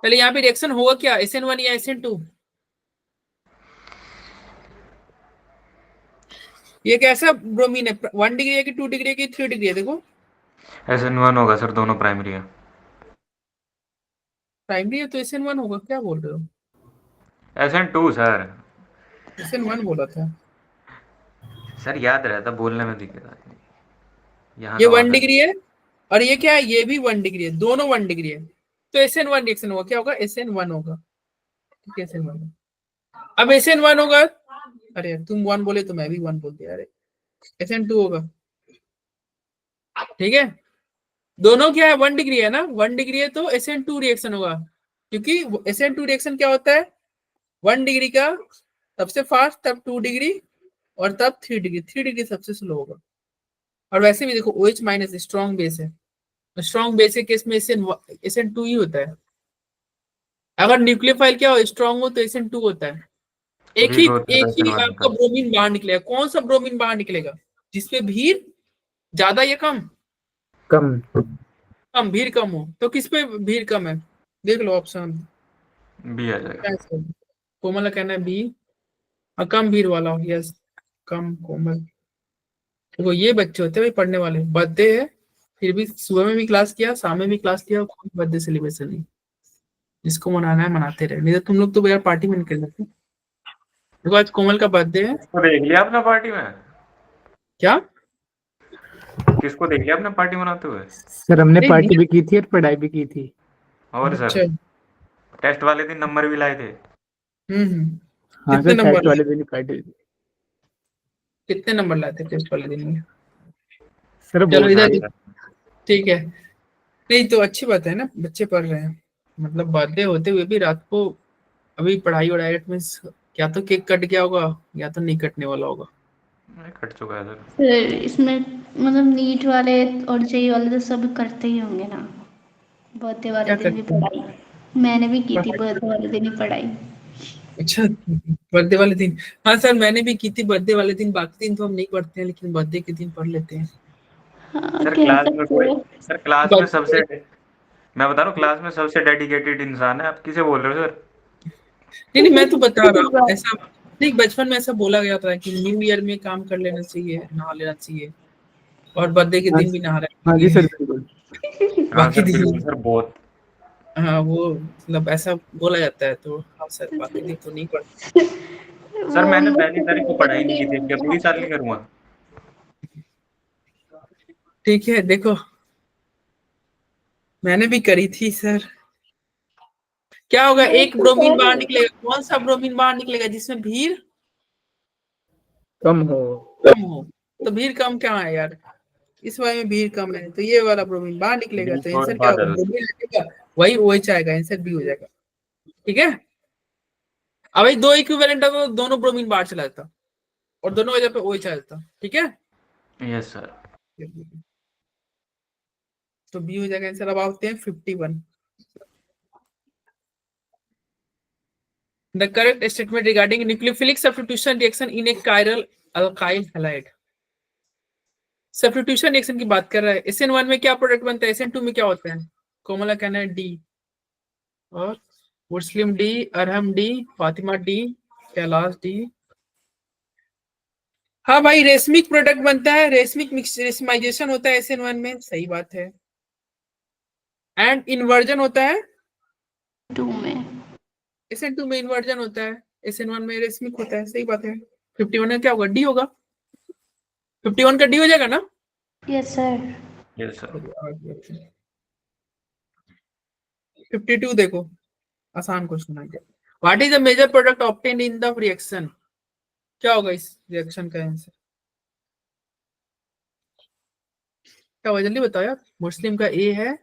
पहले यहाँ पे रिएक्शन होगा क्या, SN1 या SN2? ये कैसा ब्रोमीन है, 1 डिग्री है कि 2 डिग्री है कि 3 डिग्री है? देखो SN1 होगा सर, दोनों प्राइमरी है। प्राइमरी है तो SN1 होगा, क्या बोल रहे हो? SN2 sir. SN1 बोला था। सर याद रहता, बोलने में दिक्कत आती है। यहाँ ये का 1 ऑर्डर। डिग्री है और ये क्या है, ये भी 1 डिग्री है, दोनों 1 डिग्री है, तो SN1 रिएक्शन होगा, क्या होगा, SN1 होगा, ठीक है, SN1। अब SN1 होगा, अरे यार तुम 1 बोले तो मैं भी 1 बोल दिया, अरे SN2 होगा, ठीक है। दोनों क्या है, 1 डिग्री है ना, 1 डिग्री है तो SN2 रिएक्शन होगा, क्योंकि SN2 रिएक्शन क्या होता है, 1 डिग्री का सबसे फास्ट, तब 2 डिग्री, और तब 3 डिग्री, 3 डिग्री सबसे स्लो होगा। और वैसे भी देखो OH माइनस स्ट्रॉन्ग बेस है, स्ट्रॉन्ग बेस के केस में SN2 ही होता है। अगर न्यूक्लियोफाइल क्या हो, स्ट्रॉन्ग हो, तो SN2 होता है। एक ही वीक होता है एक तो ही SN1 आपका निकलता ब्रोमीन बाहर निकलेगा, कौन सा ब्रोमीन बाहर निकलेगा, जिसपे भीड़ ज्यादा या कम? कम कम, भीड़ कम हो तो किस पे भीड़ कम है, देख लो ऑप्शन। है। बी आ जाएगा। कोमल का कहना है बी, कम भीड़ वाला हो, यस, कम कोमल। वो ये बच्चे होते हैं भाई पढ़ने वाले, बर्थडे है फिर भी सुबह में भी क्लास किया, शाम में भी क्लास किया, कोई बर्थडे सेलिब्रेशन नहीं। जिसको मनाना है मनाते रहे, नहीं तो तुम लोग तो यार पार्टी में निकल जाते। देखो आज कोमल का बर्थडे है। किसको देख लिया आपने पार्टी में? क्या? किसको देख लिया आपने पार्टी मनाते हुए? सर हमने नहीं, पार्टी भी की थी और पढ़ाई भी की थी। और अच्छा। सर टेस्ट वाले दिन नंबर भी लाए थे। हाँ कितने सर, नंबर टेस्ट लाए? वाले दिन ही पार्टी थी। कितने नंबर लाए थे टेस्ट वाले दिन में? सर चलो बहुत इधर, सारे। ठीक है। नहीं तो अच्छी बात है ना, बच्चे पढ़ रहे हैं। मतलब बर्थडे होते हुए भी रात को अभी पढ़ाई वढ़ाई में या तो केक कट गया होगा या तो नहीं कटने वाला होगा। नहीं, कट चुका है सर। सर इसमें मतलब नीट वाले और जेई वाले तो सब करते ही होंगे ना, बर्थडे वाले क्या दिन भी करते हैं? पढ़ाई। मैंने भी की थी पढ़ाई। बर्थडे वाले दिन ही पढ़ाई। अच्छा, बर्थडे वाले दिन। हाँ सर मैंने भी की थी बर्थडे वाले दिन, बाकी दिन तो हम नहीं पढ़ते हैं लेकिन बर्थडे के दिन पढ़ लेते हैं। हाँ सर कह क्लास में सकते कोई, हो। सर क्लास में सबसे, बर्थडे मैं बता रहा हूँ क्लास में सबसे डेडिकेटेड इंसान है। आप किसे बोल रहे हो सर? नहीं नहीं, मैं तो बता रहा हूँ वाह। ऐसा नहीं, बचपन में ऐसा बोला गया था कि न्यू ईयर में काम कर लेना चाहिए, नहा लेना चाहिए, और बर्थडे के हाँ दिन भी नहा हाँ जी लेना सर, चाहिए। बिल्कुल। हाँ बाकी सर बिल्कुल दिन, सर, बहुत। हाँ वो मतलब ऐसा बोला जाता है, तो हाँ सर बाकी दिन तो नहीं पढ़ते। सर वो मैंने लोग पहली तारीख को पढ़ाई नहीं की थी, क्या पूरी साल नहीं करूंगा? ठीक है देखो, मैंने भी करी थी सर। क्या होगा, एक ब्रोमीन बाहर निकलेगा, कौन सा ब्रोमीन बाहर निकलेगा जिसमें भीड़ कम हो। कम हो? तो भीड़ कम क्या है यार, इस वाले में भीड़ कम है, तो ये वाला ब्रोमीन बाहर निकलेगा, बी तो फॉर आंसर क्या होगा, बादल। ब्रोमीन लगेगा, वही वही चाहेगा, आंसर बी हो जाएगा। ठीक है। अब भाई दो इक्विवेलेंट है तो दोनों ब्रोमीन बाहर चला जाता और दोनों वजह पे वही चला जाता। ठीक है, यस सर। तो बी हो जाएगा आंसर। अब आते हैं 51। The correct statement regarding nucleophilic substitution reaction in a chiral alkyl halide। Substitution reaction की बात कर रहा है। SN1 में क्या प्रोडक्ट बनता है, SN2 में क्या होता है? कोमला कहना है डी, और Muslim D, Arham D, Fatima D, Kailash D. हाँ भाई, रेशमिक प्रोडक्ट बनता है, रेशमिक मिक्स रेशमाइजेशन होता है SN1 में, सही बात है। एंड इन्वर्जन होता है 2 में। SN2 में, इन्वर्जन होता है SN1 में, रेशमिक होता है, सही बात है। 51 में क्या होगा, डी होगा। 51 का डी हो जाएगा ना? Yes sir. Yes sir. 52 देखो, आसान क्वेश्चन है। What is the major product obtained in the reaction? क्या होगा इस रिएक्शन का आंसर? क्या होगा जल्दी बताओ यार। मुस्लिम का ए है,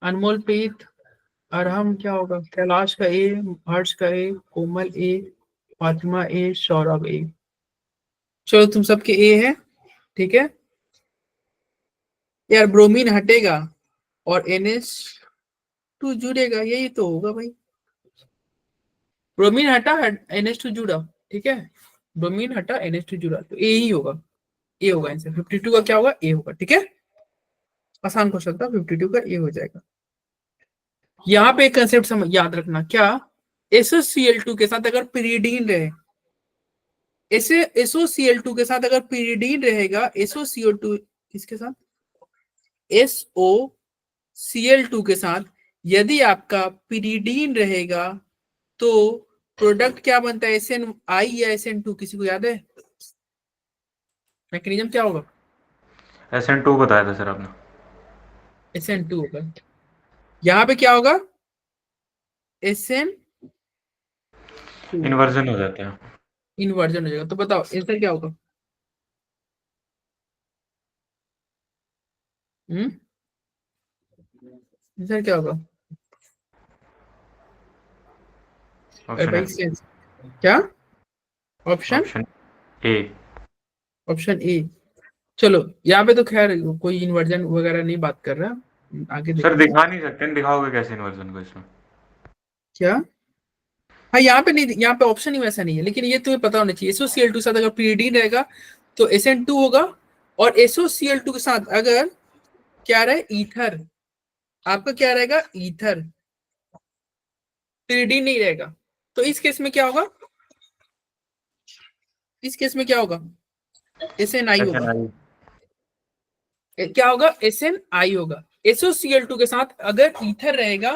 अनमोल प्रीत, अरहम क्या होगा, कैलाश का ए, हर्ष का ए, कोमल ए, फातिमा ए, सौरभ ए। चलो तुम सबके ए है, ठीक है यार। ब्रोमीन हटेगा और NH2 जुड़ेगा, यही तो होगा भाई। ब्रोमीन हटा, NH2 जुड़ा, ठीक है। ब्रोमीन हटा, NH2 जुड़ा, तो ए ही होगा, ए होगा आंसर। 52 का क्या होगा, ए होगा। ठीक है, आसान क्वेश्चन था, 52 का ए हो जाएगा। यहाँ पे एक कंसेप्ट याद रखना, क्या SOCl2 के साथ अगर पिरीडीन रहे, ऐसे SOCl2 के साथ अगर पिरीडीन रहेगा, SOCO2 किसके साथ, SOCl2 के साथ यदि आपका पिरीडीन रहेगा तो प्रोडक्ट क्या बनता है, SNI या SN2, किसी को याद है मैकेनिज्म क्या होगा? SN2 बताया था सर आपने। SN2 होगा। यहाँ पे क्या होगा, SN इन्वर्जन हो जाता है। इन्वर्जन हो जाएगा। तो बताओ आंसर क्या होगा? आंसर क्या होगा? अरे ऑप्शन भाई ए। क्या option? Option A. Option A. चलो यहाँ पे तो खैर कोई इन्वर्जन वगैरह नहीं बात कर रहा, आगे सर देखेंगे। दिखा नहीं सकते, दिखाओगे कैसे इन्वर्जन को इसमें? क्या? हाँ यहाँ पे नहीं, यहाँ पे ऑप्शन ही वैसा नहीं है, लेकिन ये तुम्हें पता होना चाहिए। SOCl2 के साथ अगर पिरीडीन रहेगा तो SN2 होगा, और SOCl2 के साथ अगर क्या रहे, ईथर, आपका क्या रहेगा, ईथर, पिरीडीन नहीं रहेगा, तो इस केस में क्या होगा, इस केस में क्या होगा, SNI होगा। SNI क्या होगा? SNI होगा। SOCl2 के साथ अगर ईथर रहेगा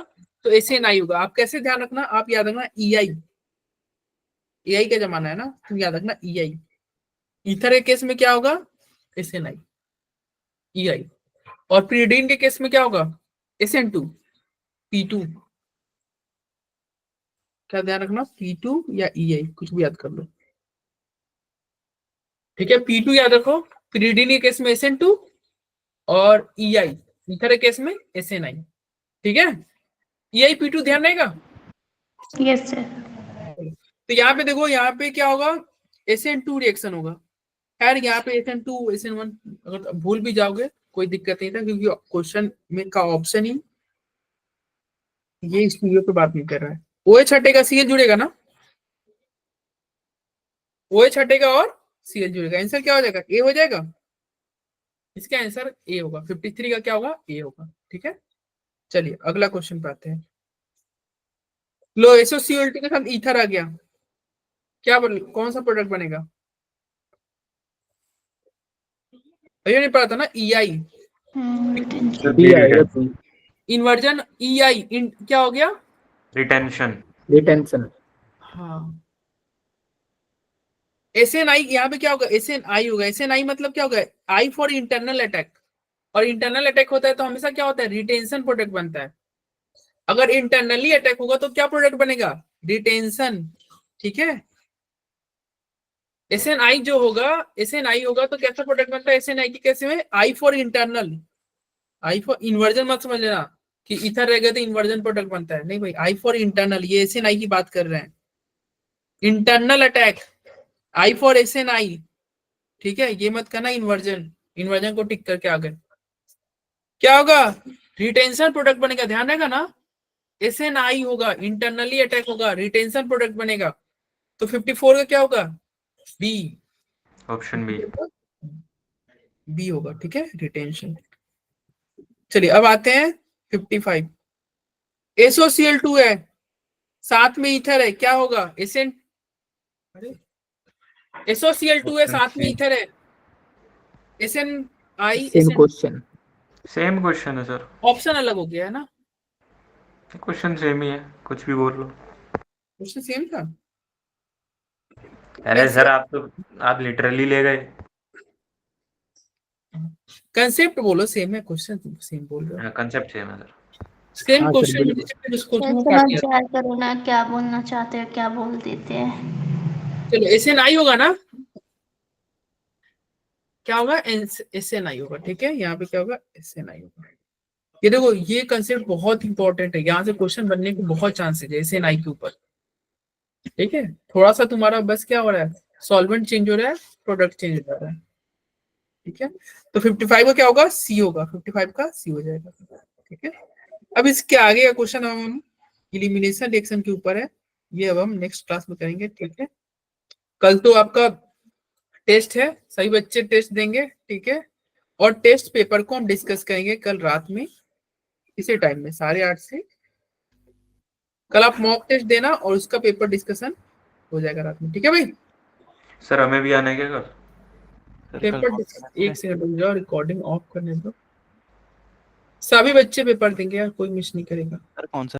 तो SNI होगा। आप कैसे ध्यान रखना, आप याद रखना EI का जमाना है ना, तुम याद रखना EI। ईथर के केस में क्या होगा? SNI EI। और pyridine के केस में क्या होगा? SN2 P2। क्या ध्यान रखना? P2 या EI, कुछ भी याद कर लो। ठीक है, P2 याद रखो। pyridine के केस में SN2 और EI ईथर के केस में SNI। ठीक है, EI P2 ध्यान रहेगा। Yes sir. तो यहाँ पे देखो, यहाँ पे क्या होगा? SN2 रिएक्शन होगा। खैर यहाँ पे SN2 SN1 अगर भूल भी जाओगे कोई दिक्कत नहीं था, क्योंकि क्वेश्चन में का ऑप्शन ही ये इस वीडियो पे बात नहीं कर रहा है। OH हटेगा, Cl जुड़ेगा ना, OH हटेगा और Cl जुड़ेगा। आंसर क्या हो जाएगा? A हो जाएगा। इसका आंसर A होगा। 53 का क्या होगा? A होगा। ठीक है, चलिए अगला क्वेश्चन पे आते हैं। लो SOCl2 के साथ ईथर आ गया, क्या कौन सा प्रोडक्ट बनेगा? भैया नहीं पता था ना, EI sir B retention. Inversion EI क्या हो गया? रिटेंशन। रिटेंशन। हाँ, SNI यहाँ पे क्या होगा? SNI होगा। SNI मतलब क्या होगा? I for internal attack. और इंटरनल अटैक होता है तो हमेशा क्या होता है? रिटेंशन प्रोडक्ट बनता है। अगर इंटरनली अटैक होगा तो क्या प्रोडक्ट बनेगा? रिटेंशन। ठीक है, SNI जो होगा, SNI होगा तो कैसा प्रोडक्ट बनता है? SNI की कैसे में? I for internal. I for inversion मत समझ लेना कि इथर रहेगा तो इन्वर्जन प्रोडक्ट बनता है, नहीं भाई। I फॉर इंटरनल, ये SNI की बात कर रहे हैं। Internal attack I for SNI। ठीक है, ये मत करना इन्वर्जन। इन्वर्जन को टिक करके आगे क्या होगा? रिटेंशन प्रोडक्ट बनेगा, ध्यान रहेगा ना। SNI होगा, इंटरनली अटैक होगा, रिटेंशन प्रोडक्ट बनेगा। तो 54 का क्या होगा? बी। ऑप्शन बी होगा। ठीक है, रिटेंशन। चलिए अब आते हैं 55। SOCl2 है, साथ में ईथर है, क्या होगा? SN SOCl2 है, साथ में ईथर है, SNI same question. Same question है सर। ऑप्शन अलग हो गया है ना, क्वेश्चन सेम ही है, कुछ भी बोल लो। क्वेश्चन सेम था। अरे सर आप लिटरली ले गए। कंसेप्ट बोलो सेम है, क्वेश्चन सेम बोल रहे हो। कंसेप्ट सेम है सर। सेम हाँ सर, क्वेश्चन बिल्कुल। जिसको समझदार करो ना, क्या बोलना चाहते हो, क्या बोल देते हैं। चलो SNI होगा ना, क्या होगा? SNI होगा। ठीक है, यहाँ पे क्या होगा? SNI होगा। ये देखो, ये कंसेप्ट बहुत इंपॉर्टेंट है, यहाँ से क्वेश्चन बनने के बहुत चांसेस है SNI के ऊपर। ठीक है, थोड़ा सा तुम्हारा बस क्या हो रहा है? सॉल्वेंट चेंज हो रहा है, प्रोडक्ट चेंज हो रहा है। ठीक है, तो 55 का क्या होगा? C होगा। 55 का C हो जाएगा। ठीक है, अब इसके आगे का क्वेश्चन हम इलिमिनेशन रिएक्शन के ऊपर है, ये अब हम नेक्स्ट क्लास में करेंगे। ठीक है, कल तो आपका टेस्ट है, सही बच्चे टेस्ट देंगे। ठीक है, और टेस्ट पेपर को हम डिस्कस करेंगे कल रात में इसी टाइम में 8:30 से। कल आप मॉक टेस्ट देना और उसका पेपर डिस्कशन हो जाएगा रात में। ठीक है भाई, सर हमें भी आना है क्या कल? पेपर एक सेकंड रुक जाओ, रिकॉर्डिंग ऑफ करने दो। सभी बच्चे पेपर देंगे यार, कोई मिस नहीं करेगा। सर कौन सा